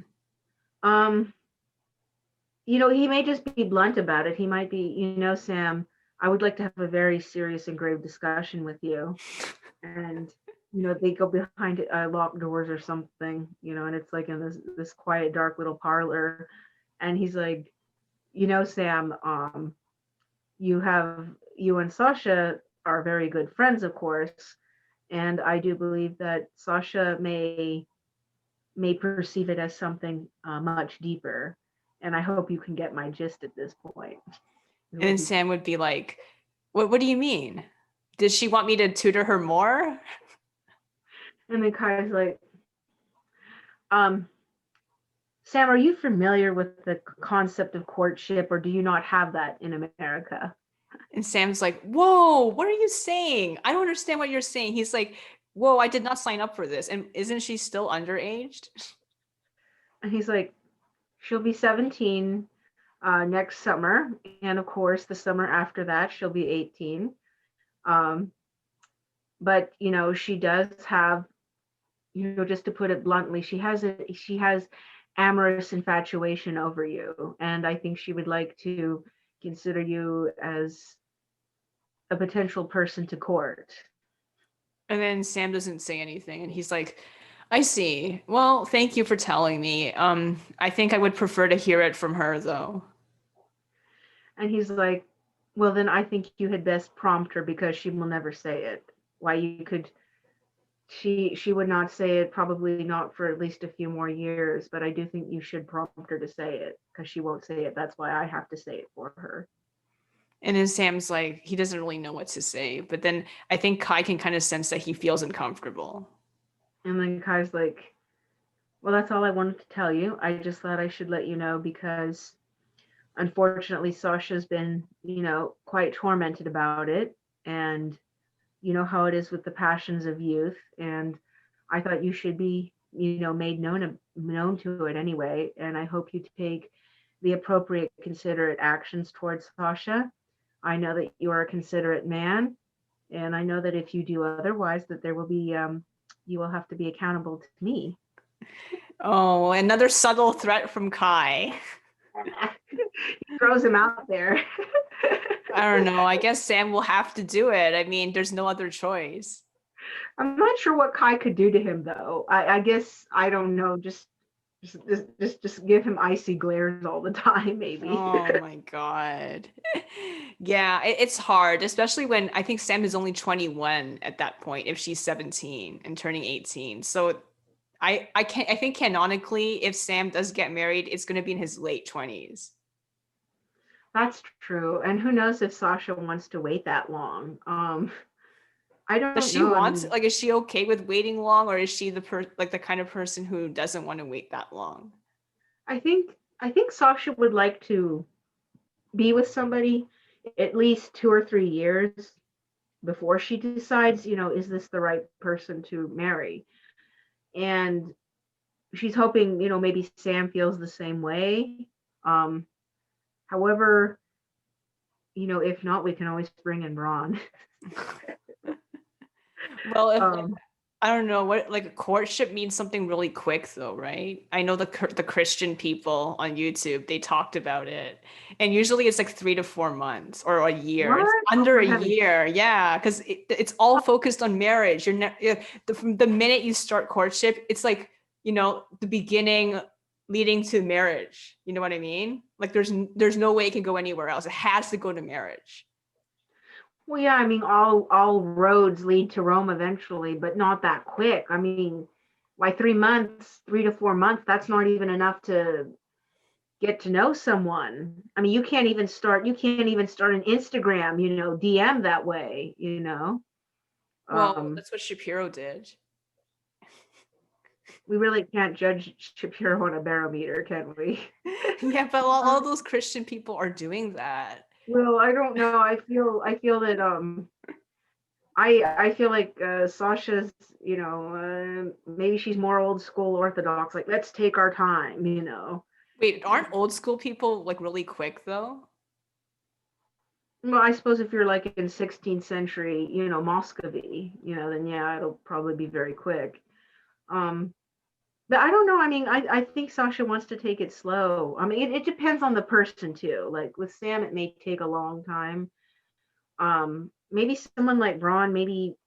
Um, he may just be blunt about it. He might be, Sam, I would like to have a very serious and grave discussion with you. And, they go behind locked doors or something, and it's like in this quiet, dark little parlor. And he's like, Sam, you and Sasha are very good friends, of course. And I do believe that Sasha may perceive it as something much deeper. And I hope you can get my gist at this point. And then Sam would be like, what do you mean? Does she want me to tutor her more? And then Kai's like, um, Sam, are you familiar with the concept of courtship, or do you not have that in America? And Sam's like, whoa, what are you saying? I don't understand what you're saying. He's like, whoa, I did not sign up for this. And isn't she still underaged? And he's like, she'll be 17 next summer. And of course, the summer after that, she'll be 18. Um, but, she does have, just to put it bluntly, she has amorous infatuation over you. And I think she would like to consider you as a potential person to court. And then Sam doesn't say anything. And he's like, I see. Well, thank you for telling me. I think I would prefer to hear it from her, though. And he's like, well, then I think you had best prompt her, because she will never say it. Why you could she would not say it, probably not for at least a few more years, but I do think you should prompt her to say it, because she won't say it. That's why I have to say it for her. And then Sam's like, he doesn't really know what to say. But then I think Kai can kind of sense that he feels uncomfortable. And then Kai's like, well, that's all I wanted to tell you. I just thought I should let you know, because unfortunately Sasha's been, quite tormented about it. And you know how it is with the passions of youth. And I thought you should be, made known to it anyway. And I hope you take the appropriate, considerate actions towards Sasha. I know that you are a considerate man, and I know that if you do otherwise, that there will be, you will have to be accountable to me. Oh, another subtle threat from Kai. He throws him out there. I don't know. I guess Sam will have to do it. I mean, there's no other choice. I'm not sure what Kai could do to him, though. I guess I don't know. Just give him icy glares all the time, maybe. Oh my God. Yeah, it's hard, especially when I think Sam is only 21 at that point, if she's 17 and turning 18. So I think canonically, if Sam does get married, it's gonna be in his late 20s. That's true. And who knows if Sasha wants to wait that long. I Does don't she know. I want, mean, like, is she okay with waiting long, or is she the kind of person who doesn't want to wait that long? I think Sasha would like to be with somebody at least 2 or 3 years before she decides, is this the right person to marry? And she's hoping, maybe Sam feels the same way. Um, However, if not, we can always bring in Ron. Well, if um, I don't know what, like, a courtship means something really quick though, right? I know the Christian people on YouTube, they talked about it. And usually it's like 3 to 4 months or a year. It's What? Oh, under for a heaven's year. Yeah, because it's all focused on marriage. From the minute you start courtship, it's like, the beginning leading to marriage. You know what I mean? Like there's no way it can go anywhere else. It has to go to marriage. Well, yeah, I mean, all roads lead to Rome eventually, but not that quick. I mean, why 3 months, 3 to 4 months? That's not even enough to get to know someone. I mean, you can't even start an Instagram, DM that way. Well, Um, that's what Shapiro did. we really can't judge Shapiro on a barometer, can we? Yeah, but all those Christian people are doing that. Well, I don't know. I feel that I feel like Sasha's, maybe she's more old school Orthodox. Like, let's take our time. Wait, aren't old school people like really quick though? Well, I suppose if you're like in 16th century, Muscovy, then yeah, it'll probably be very quick. Um, but I don't know. I mean, I think Sasha wants to take it slow. I mean, it depends on the person too. Like with Sam, it may take a long time. Maybe someone like Braun, maybe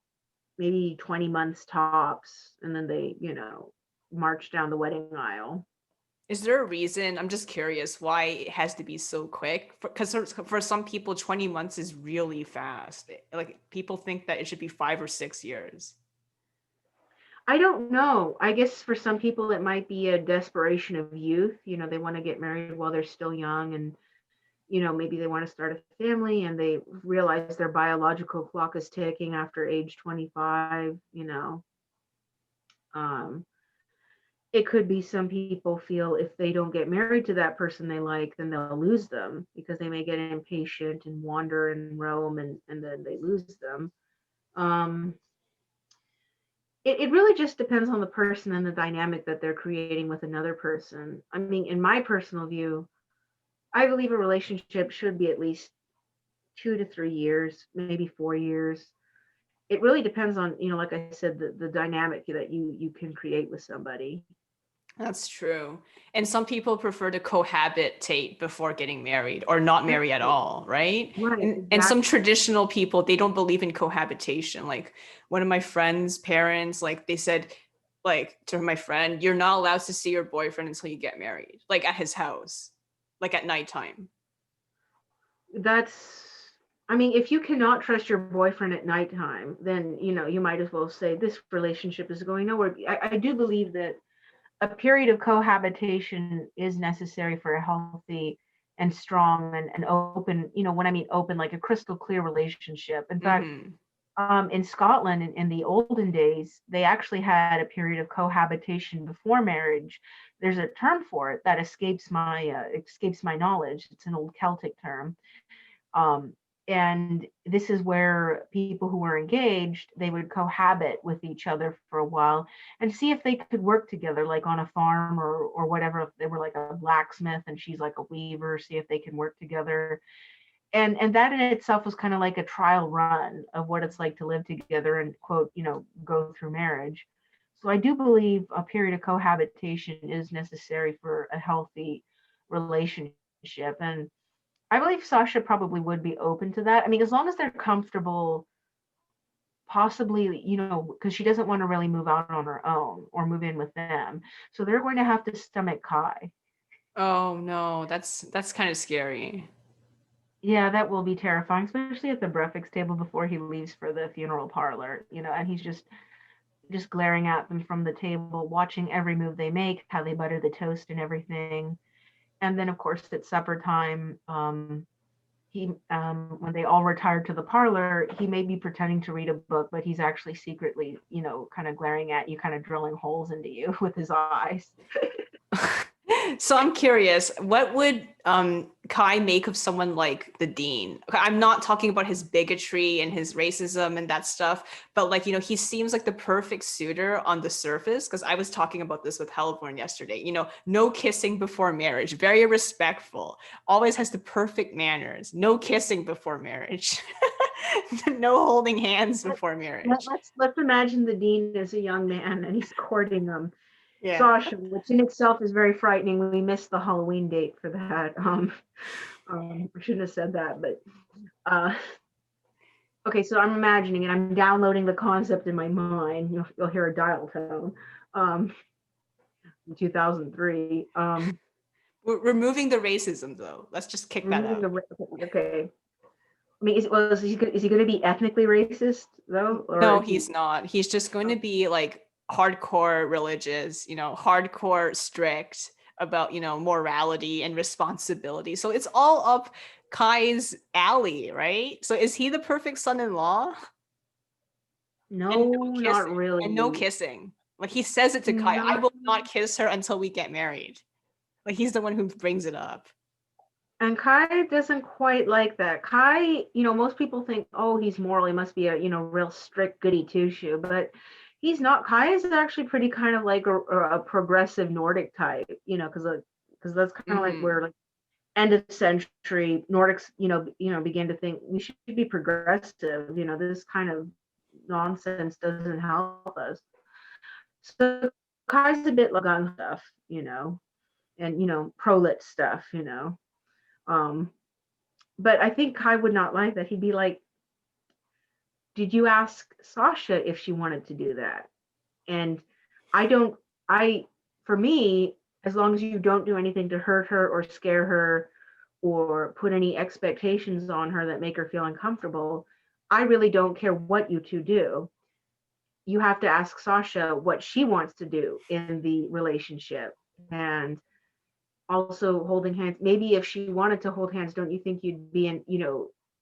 20 months tops, and then they, march down the wedding aisle. Is there a reason? I'm just curious why it has to be so quick. Because for some people, 20 months is really fast. Like people think that it should be 5 or 6 years. I don't know. I guess for some people it might be a desperation of youth. They want to get married while they're still young, and maybe they want to start a family and they realize their biological clock is ticking after age 25. Um, it could be some people feel if they don't get married to that person they like, then they'll lose them because they may get impatient and wander and roam, and then they lose them. Um, it really just depends on the person and the dynamic that they're creating with another person. I mean, in my personal view, I believe a relationship should be at least 2 to 3 years, maybe 4 years. It really depends on, like I said, the dynamic that you can create with somebody. That's true. And some people prefer to cohabitate before getting married or not marry at Right, all, right? right, And some exactly. traditional people, they don't believe in cohabitation. Like one of my friend's parents, like they said, like to my friend, you're not allowed to see your boyfriend until you get married, like at his house, like at nighttime. That's, I mean, if you cannot trust your boyfriend at nighttime, then, you might as well say this relationship is going nowhere. I do believe that a period of cohabitation is necessary for a healthy and strong and open, when I mean open, like a crystal clear relationship. In fact, Mm-hmm. in Scotland in the olden days, they actually had a period of cohabitation before marriage. There's a term for it that escapes my knowledge. It's an old Celtic term. Um, and this is where people who were engaged, they would cohabit with each other for a while and see if they could work together, like on a farm or whatever. If they were like a blacksmith and she's like a weaver, see if they can work together. And that in itself was kind of like a trial run of what it's like to live together and quote, go through marriage. So I do believe a period of cohabitation is necessary for a healthy relationship. And I believe Sasha probably would be open to that. I mean, as long as they're comfortable, possibly, because she doesn't want to really move out on her own or move in with them. So they're going to have to stomach Kai. Oh no, that's kind of scary. Yeah, that will be terrifying, especially at the breakfast table before he leaves for the funeral parlor, and he's just glaring at them from the table, watching every move they make, how they butter the toast and everything. And then of course at supper time, he when they all retire to the parlor, he may be pretending to read a book, but he's actually secretly, kind of glaring at you, kind of drilling holes into you with his eyes. So I'm curious, what would Kai make of someone like the dean? Okay, I'm not talking about his bigotry and his racism and that stuff, but like, he seems like the perfect suitor on the surface because I was talking about this with Hellborn yesterday. No kissing before marriage, very respectful, always has the perfect manners, no kissing before marriage. No holding hands before marriage. Let's imagine the dean as a young man and he's courting Yeah. Sasha, which in itself is very frightening. We missed the Halloween date for that. I shouldn't have said that, but uh, okay. So I'm imagining and I'm downloading the concept in my mind. You'll hear a dial tone. Um, in 2003. We're removing the racism though. Let's just kick that Removing out. okay. I mean, is he going to be ethnically racist though, or No, is he? he's not. He's just going to be like hardcore religious, hardcore strict about, morality and responsibility. So it's all up Kai's alley, right? So is he the perfect son-in-law? And no No, not kissing. And no really. kissing. Like he says it to Kai, I No. will not kiss her until we get married. Like he's the one who brings it up. And Kai doesn't quite like that. Kai, most people think, oh, he's moral. He must be a, real strict goody two shoe, but he's not. Kai is actually pretty kind of like a progressive Nordic type, because that's kind of like Mm-hmm. where like end of century Nordics, began to think we should be progressive. This kind of nonsense doesn't help us. So Kai's a bit like gun stuff, and prolit stuff, Um, but I think Kai would not like that. He'd be like, "Did you ask Sasha if she wanted to do that?" And I don't. I for me, as long as you don't do anything to hurt her or scare her or put any expectations on her that make her feel uncomfortable, I really don't care what you two do. You have to ask Sasha what she wants to do in the relationship. And also holding hands, maybe if she wanted to hold hands, don't you think you'd be in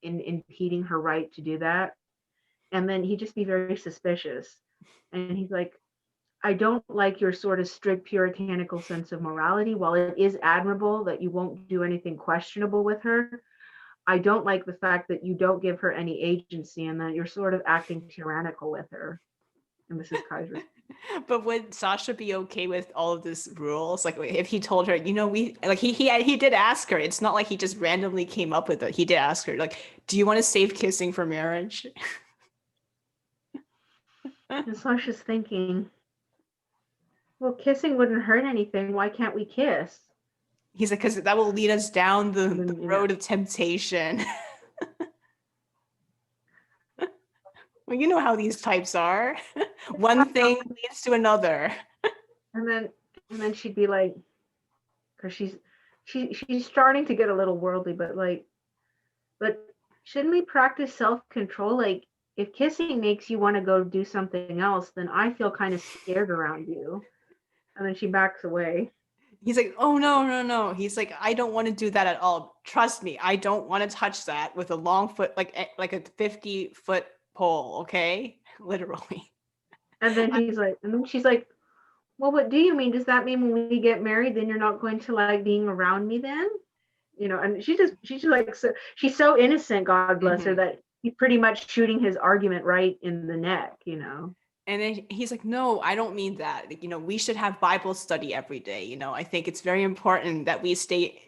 impeding her right to do that? And then he'd just be very suspicious. And he's like, I don't like your sort of strict puritanical sense of morality. While it is admirable that you won't do anything questionable with her, I don't like the fact that you don't give her any agency and that you're sort of acting tyrannical with her. And this is Kaiser. But would Sasha be okay with all of these rules? Like if he told her, we like he did ask her. It's not like he just randomly came up with it. He did ask her, like, do you want to save kissing for marriage? And Sasha's thinking, well, kissing wouldn't hurt anything. Why can't we kiss? He's like, because that will lead us down the, And the then, road of temptation. Well, you know how these types are. One thing leads to another. and then and then she'd be like, because she's starting to get a little worldly, but shouldn't we practice self-control? Like if kissing makes you want to go do something else, then I feel kind of scared around you. And then she backs away. He's like, oh no, no, no. He's like, I don't want to do that at all. Trust me, I don't want to touch that with a long foot, like a 50-foot pole, okay? Literally. And then she's like, well, what do you mean? Does that mean when we get married, then you're not going to like being around me then? And she's just like, so she's so innocent, God bless her, Mhm. that he's pretty much shooting his argument right in the neck. And then he's like, no, I don't mean that. Like, we should have Bible study every day. I think it's very important that we stay,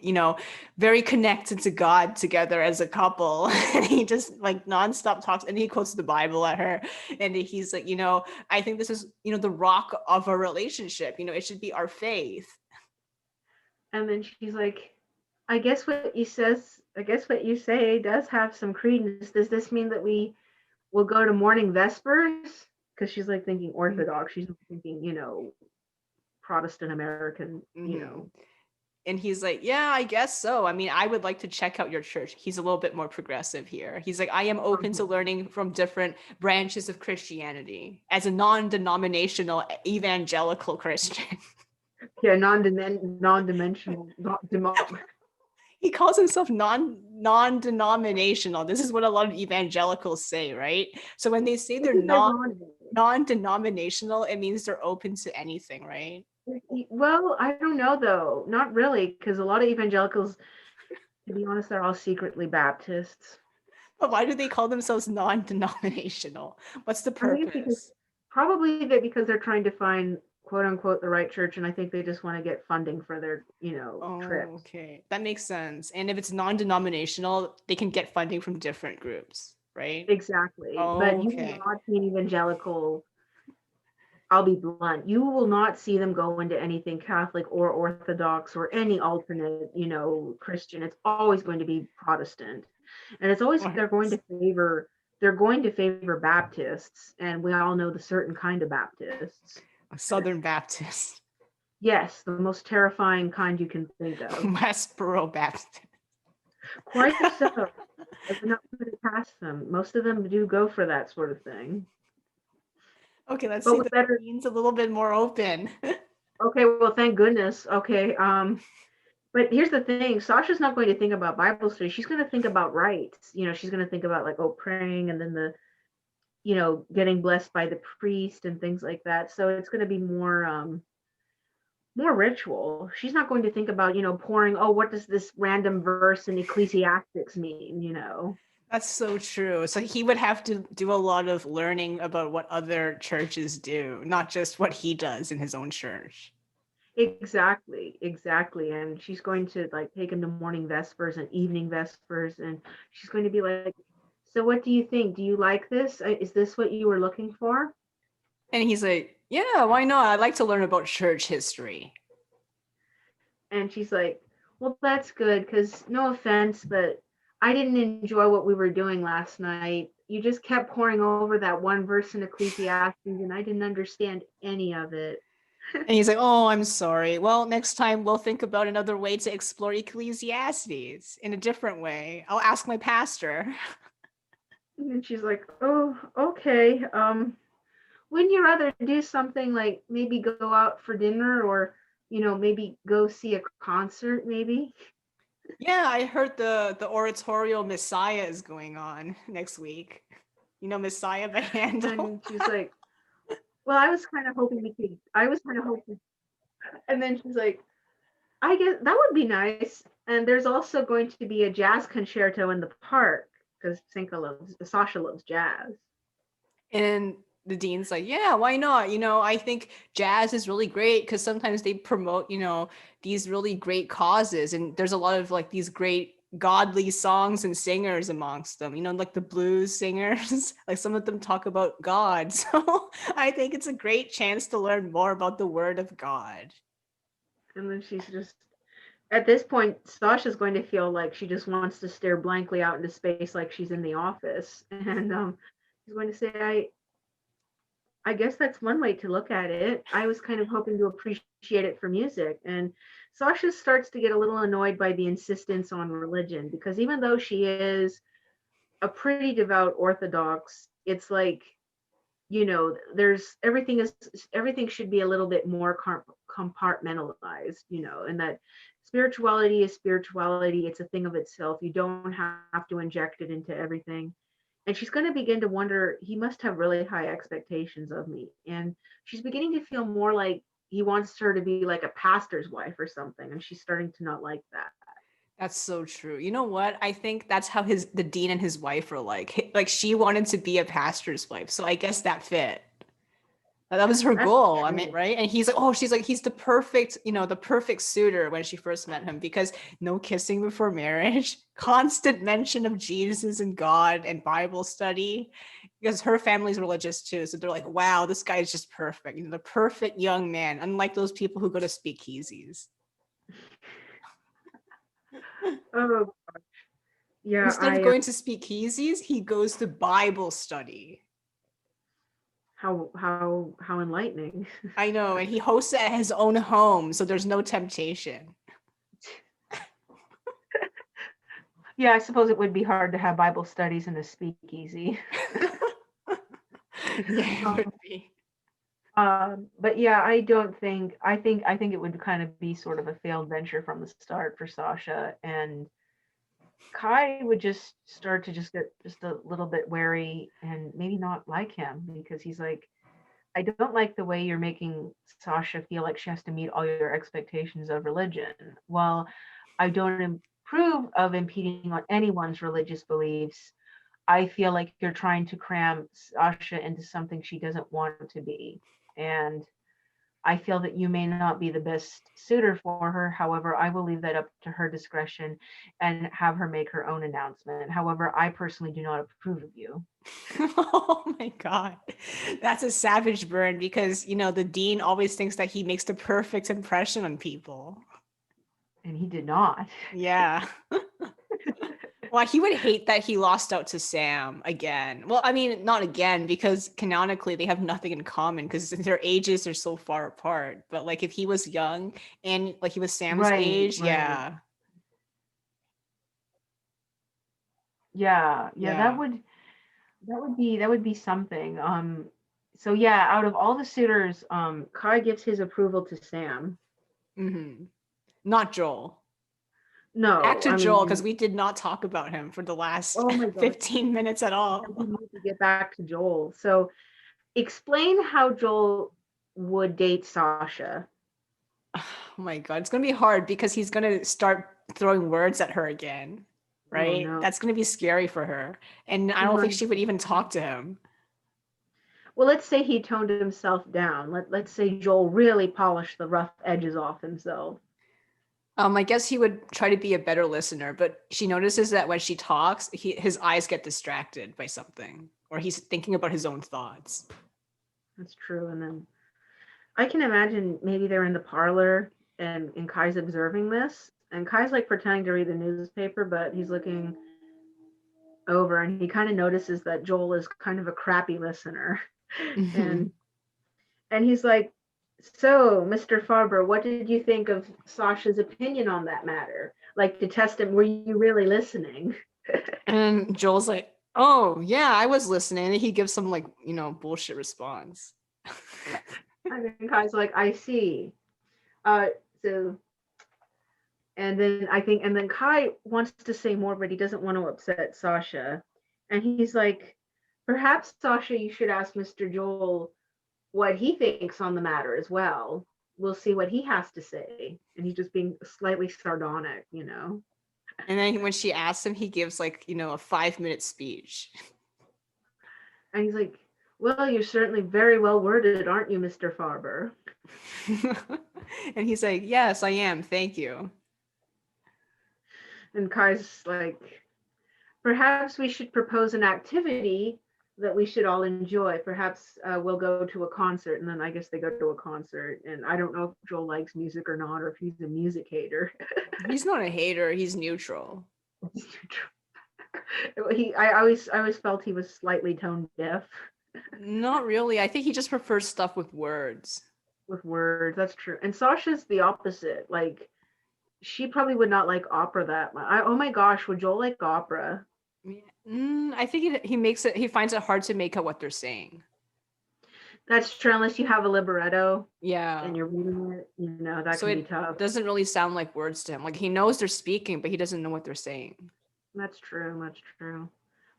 very connected to God together as a couple. And he just like nonstop talks and he quotes the Bible at her. And he's like, I think this is, the rock of a relationship. It should be our faith. And then she's like, I guess what you say does have some credence. Does this mean that we will go to morning vespers? Because she's like thinking Orthodox. She's thinking, Protestant American. And he's like, yeah, I guess so. I mean, I would like to check out your church. He's a little bit more progressive here. He's like, I am open to learning from different branches of Christianity as a non-denominational evangelical Christian. Yeah, non-dimensional, He calls himself non-denominational. This is what a lot of evangelicals say, right? So when they say they're which is ironic. non-denominational, it means they're open to anything, right? Well, I don't know though. Not really, because a lot of evangelicals, to be honest, they're all secretly Baptists. But why do they call themselves non-denominational? What's the I think it's purpose? because they're trying to find quote unquote the right church, and I think they just want to get funding for their Oh, trips. okay. That makes sense. And if it's non-denominational, they can get funding from different groups. right? Exactly. But you will Okay. not see an evangelical, I'll be blunt, you will not see them go into anything Catholic or Orthodox or any alternate, Christian. It's always going to be Protestant. And it's always Or they're going to favor Baptists, and we all know the certain kind of Baptists. a Southern Baptist, Yes, the most terrifying kind you can think of. Westboro Baptist. Quite so. I would not put it past them. Most of them do go for that sort of thing. Okay, let's But see with the better scene's a little bit more open. Okay, well, thank goodness. Okay, but here's the thing, Sasha's not going to think about Bible study. She's going to think about rites. She's going to think about like, oh, praying and then getting blessed by the priest and things like that. So it's going to be more ritual. She's not going to think about, pouring, oh, what does this random verse in Ecclesiastics mean? That's so true. So he would have to do a lot of learning about what other churches do, not just what he does in his own church. Exactly, exactly. And she's going to like take him to morning vespers and evening vespers, and she's going to be like, so what do you think? Do you like this? Is this what you were looking for? And he's like, yeah, why not? I'd like to learn about church history. And she's like, well, that's good, because no offense, but I didn't enjoy what we were doing last night. You just kept pouring over that one verse in Ecclesiastes, and I didn't understand any of it. And he's like, oh, I'm sorry. Well, next time we'll think about another way to explore Ecclesiastes in a different way. I'll ask my pastor. And then she's like, oh, okay. Wouldn't you rather do something like maybe go out for dinner, or maybe go see a concert, maybe? Yeah, I heard the oratorio Messiah is going on next week. You know Messiah by Handel? And she's like, well, I was kind of hoping. And then she's like, I guess that would be nice. And there's also going to be a jazz concerto in the park, because Sasha loves jazz. And the dean's like, yeah, why not? I think jazz is really great because sometimes they promote, these really great causes. And there's a lot of like these great godly songs and singers amongst them, like the blues singers, like some of them talk about God. So I think it's a great chance to learn more about the word of God. And then she's just, at this point, Sasha's going to feel like she just wants to stare blankly out into space like she's in the office. And she's going to say, I guess that's one way to look at it. I was kind of hoping to appreciate it for music. And Sasha starts to get a little annoyed by the insistence on religion, because even though she is a pretty devout Orthodox, it's like, there's everything should be a little bit more compartmentalized, and that spirituality is spirituality. It's a thing of itself. You don't have to inject it into everything. And she's going to begin to wonder, he must have really high expectations of me. And she's beginning to feel more like he wants her to be like a pastor's wife or something. And she's starting to not like that. That's so true. You know what? I think that's how the dean and his wife are like. Like she wanted to be a pastor's wife, so I guess that fit. That was her That's goal. I mean, true. right? And he's like, oh, she's like, he's the perfect, the perfect suitor when she first met him because no kissing before marriage, constant mention of Jesus and God and Bible study, because her family's religious too. So they're like, wow, this guy is just perfect. The perfect young man, unlike those people who go to speakeasies. Oh, yeah, Instead of going to speakeasies, he goes to Bible study. how enlightening. I know, and he hosts it at his own home, so there's no temptation. Yeah, I suppose it would be hard to have Bible studies in a speakeasy. Yeah, it would um, be. but yeah, I think it would kind of be sort of a failed venture from the start for Sasha, and Kai would just start to just get just a little bit wary and maybe not like him, because he's like, I don't like the way you're making Sasha feel like she has to meet all your expectations of religion. Well, I don't approve of impeding on anyone's religious beliefs. I feel like you're trying to cram Sasha into something she doesn't want to be. And I feel that you may not be the best suitor for her. However, I will leave that up to her discretion and have her make her own announcement. However, I personally do not approve of you. Oh my God. That's a savage burn because, the dean always thinks that he makes the perfect impression on people. And he did not. Yeah. Well, he would hate that he lost out to Sam again. Well, I mean, not again, because canonically they have nothing in common because their ages are so far apart. But like if he was young and like he was Sam's Right, age, right. yeah. Yeah, yeah, Yeah. that would be something. So yeah, out of all the suitors, Kai gives his approval to Sam. Mm-hmm. Not Joel. Back No, to I Joel, because mean, we did not talk about him for the last oh my God, 15 minutes at we all. need to get back to Joel. So explain how Joel would date Sasha. Oh my God. It's going to be hard because he's going to start throwing words at her again, Oh right? no. That's going to be scary for her. And I He don't think might. she would even talk to him. Well, let's say he toned himself down. Let's say Joel really polished the rough edges off himself. I guess he would try to be a better listener, but she notices that when she talks, his eyes get distracted by something, or he's thinking about his own thoughts. That's true. And then I can imagine maybe they're in the parlor and Kai's observing this. And Kai's like pretending to read the newspaper, but he's looking over and he kind of notices that Joel is kind of a crappy listener. Mhm. And he's like, "So, Mr. Farber, what did you think of Sasha's opinion on that matter? Like to test him, were you really listening?" And Joel's like, "Oh yeah, I was listening." And he gives some like bullshit response. And then Kai's like, "I see." Uh, so and then Kai wants to say more, but he doesn't want to upset Sasha. And he's like, perhaps Sasha, you should ask Mr. Joel what he thinks on the matter as well. We'll see what he has to say. And he's just being slightly sardonic, you know. And then when she asks him, he gives like a 5-minute speech. And he's like, well, you're certainly very well worded, aren't you, Mr. Farber? And he's like, "Yes, I am. Thank you." And Kai's like, perhaps we should propose an activity that we should all enjoy. Perhaps we'll go to a concert. And then I guess they go to a concert. And I don't know if Joel likes music or not, or if he's a music hater. He's not a hater. He's neutral. I always felt he was slightly tone deaf Not really. I think he just prefers stuff with words. with words. That's true. And Sasha's the opposite. Like she probably would not like opera that much. Oh my gosh, would Joel like opera? I think he finds it hard to make out what they're saying. That's true, unless you have a libretto Yeah. and you're reading it, that So can be it tough. doesn't really sound like words to him. Like he knows they're speaking, but he doesn't know what they're saying. That's true. That's true.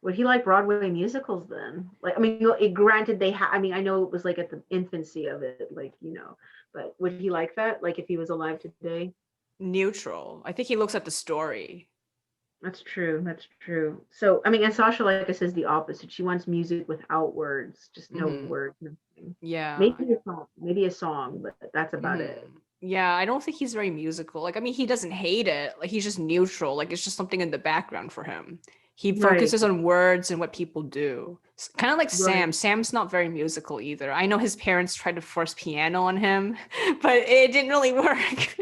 Would he like Broadway musicals then? Like, I mean, granted, I mean, I know it was like at the infancy of it, like, but would he like that? Like, if he was alive today? Neutral. I think he looks at the story. That's true. That's true. So, I mean, and Sasha, like I said, is the opposite. She wants music without words, just no words, nothing. Yeah. Maybe a song, but that's about it. Yeah, I don't think he's very musical. Like, I mean, he doesn't hate it. Like, he's just neutral. Like, it's just something in the background for him. He Right. focuses on words and what people do. Kind of like Right. Sam. Sam's not very musical either. I know his parents tried to force piano on him, but it didn't really work.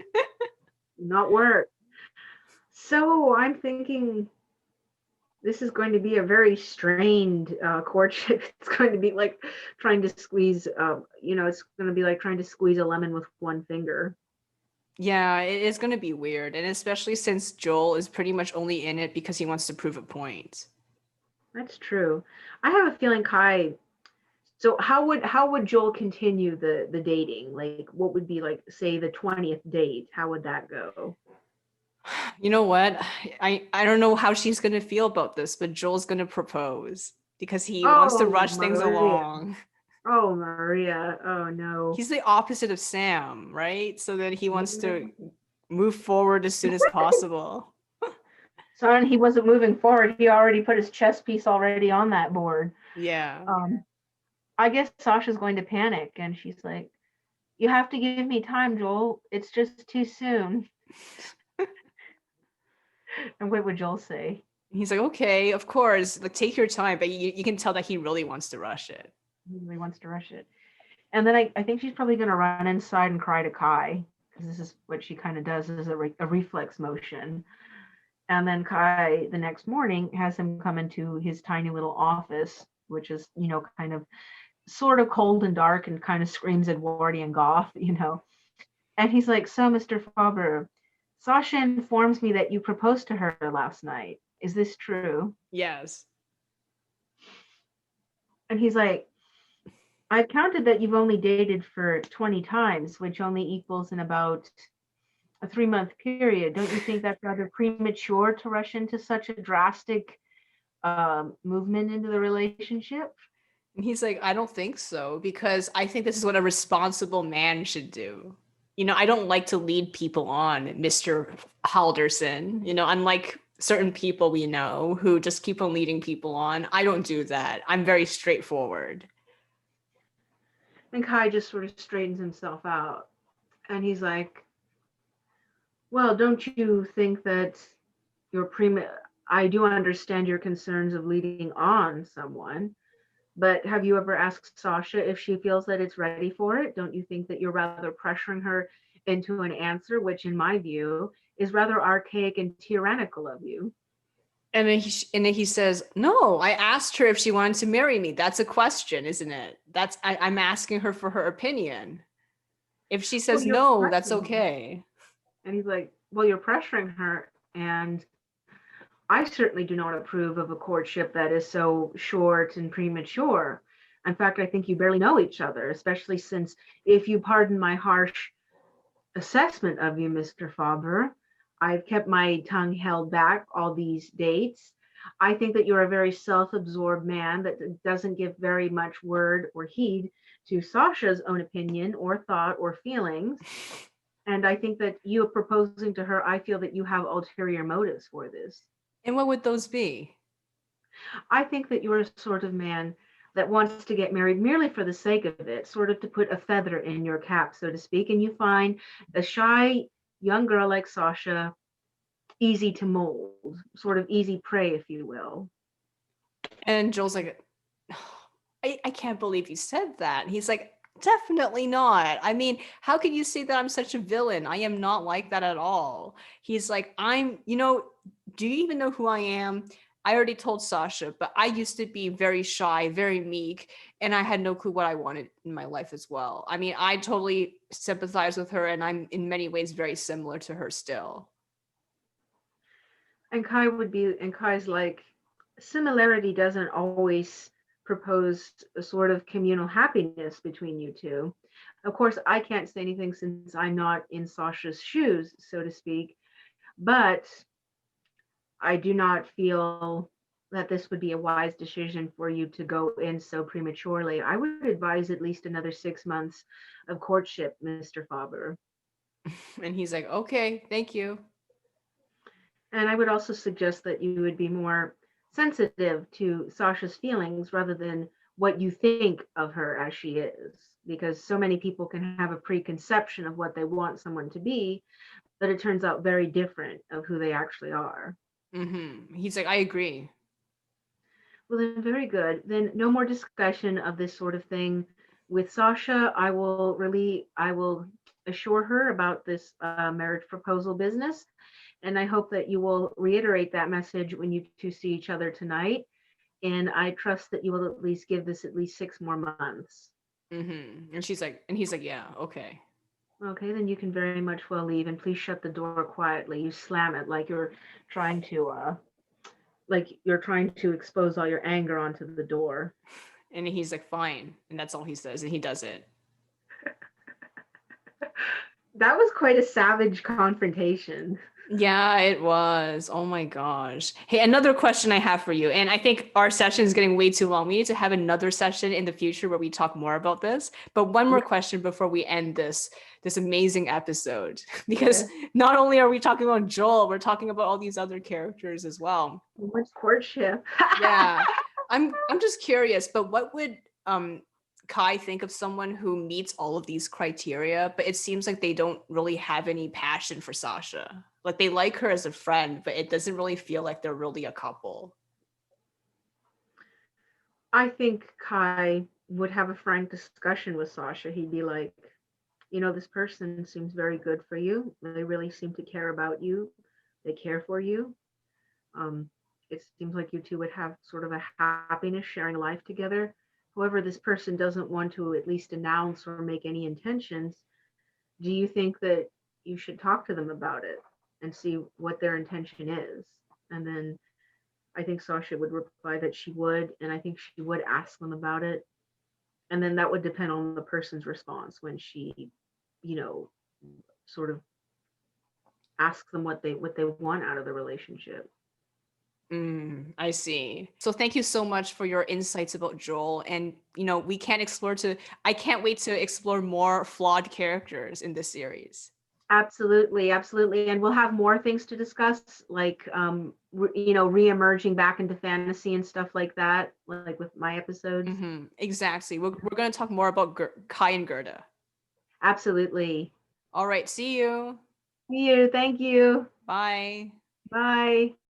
Not work. So I'm thinking this is going to be a very strained courtship. It's going to be like trying to squeeze, it's going to be like trying to squeeze a lemon with one finger. Yeah, it is going to be weird. And especially since Joel is pretty much only in it because he wants to prove a point. That's true. I have a feeling Kai. So how would Joel continue the dating? Like, what would be like, say, the 20th date? How would that go? You know what? I don't know how she's going to feel about this, but Joel's going to propose because he wants to Oh, rush things Maria. along. Oh, Maria. Oh no. He's the opposite of Sam, right? So that he wants to Yeah. move forward as soon as possible. Son, he wasn't moving forward. He already put his chess piece already on that board. Yeah. I guess Sasha's going to panic, and she's like, You have to give me time, Joel. It's just too soon. And what would Joel say? He's like, okay, of course, like take your time, but you can tell that he really wants to rush it. He really wants to rush it. And then I think she's probably going to run inside and cry to Kai, because this is what she kind of does, is a reflex motion. And then Kai, the next morning, has him come into his tiny little office, which is, kind of sort of cold and dark and kind of screams Edwardian goth. And he's like, so, Mr. Farber, Sasha informs me that you proposed to her last night. Is this true? Yes. And he's like, I counted that you've only dated for 20 times, which only equals in about a 3-month period. Don't you think that's rather premature to rush into such a drastic movement into the relationship? And he's like, I don't think so, because I think this is what a responsible man should do. I don't like to lead people on, Mr. Halderson. Unlike certain people we know who just keep on leading people on, I don't do that. I'm very straightforward. And Kai just sort of straightens himself out. And he's like, well, don't you think that your I do understand your concerns of leading on someone, but have you ever asked Sasha if she feels that it's ready for it? Don't you think that you're rather pressuring her into an answer, which in my view is rather archaic and tyrannical of you? And then he says, no, I asked her if she wanted to marry me. That's a question, isn't it? I'm asking her for her opinion. If she Well, says you're no, that's pressuring her. okay. And he's like, well, you're pressuring her. And I certainly do not approve of a courtship that is so short and premature. In fact, I think you barely know each other, especially since, if you pardon my harsh assessment of you, Mr. Farber, I've kept my tongue held back all these dates. I think that you're a very self absorbed man that doesn't give very much word or heed to Sasha's own opinion or thought or feelings. And I think that you proposing to her, I feel that you have ulterior motives for this. And what would those be? I think that you're a sort of man that wants to get married merely for the sake of it, sort of to put a feather in your cap, so to speak. And you find a shy young girl like Sasha easy to mold, sort of easy prey, if you will. And Joel's like, I can't believe you said that. And he's like, definitely not. I mean, how can you say that I'm such a villain? I am not like that at all. He's like, do you even know who I am? I already told Sasha, but I used to be very shy, very meek, and I had no clue what I wanted in my life as well. I mean, I totally sympathize with her, and I'm in many ways very similar to her still. And Kai's like, similarity doesn't always propose a sort of communal happiness between you two. Of course, I can't say anything since I'm not in Sasha's shoes, so to speak, but I do not feel that this would be a wise decision for you to go in so prematurely. I would advise at least another 6 months of courtship, Mr. Faber. And he's like, okay, thank you. And I would also suggest that you would be more sensitive to Sasha's feelings rather than what you think of her as she is, because so many people can have a preconception of what they want someone to be, but it turns out very different of who they actually are. He's like, I agree. Well, then, very good. Then, no more discussion of this sort of thing with Sasha. I will assure her about this marriage proposal business, and I hope that you will reiterate that message when you two see each other tonight. And I trust that you will at least give this at least 6 more months. And he's like, yeah, okay. Okay, then you can very much well leave, and please shut the door quietly. You slam it trying to like you're trying to expose all your anger onto the door. And he's like, fine. And that's all he says. And he does it. That was quite a savage confrontation. Yeah, it was. Oh my gosh. Hey, another question I have for you. And I think our session is getting way too long. We need to have another session in the future where we talk more about this. But one more question before we end this amazing episode. Because not only are we talking about Joel, we're talking about all these other characters as well. What's courtship? Yeah. I'm just curious, but what would Kai think of someone who meets all of these criteria, but it seems like they don't really have any passion for Sasha. Like they like her as a friend, but it doesn't really feel like they're really a couple. I think Kai would have a frank discussion with Sasha. He'd be like, this person seems very good for you. They really seem to care about you. They care for you. Um, it seems like you two would have sort of a happiness sharing a life together. However, this person doesn't want to at least announce or make any intentions. Do you think that you should talk to them about it and see what their intention is? And then I think Sasha would reply that she would, and I think she would ask them about it. And then that would depend on the person's response when she, you know, sort of asks them what they want out of the relationship. I see. So thank you so much for your insights about Joel. And I can't wait to explore more flawed characters in this series. Absolutely, absolutely. And we'll have more things to discuss, like re-emerging back into fantasy and stuff like that, like with my episodes. Exactly. We're going to talk more about Kai and Gerda. Absolutely. All right. See you. See you. Thank you. Bye. Bye.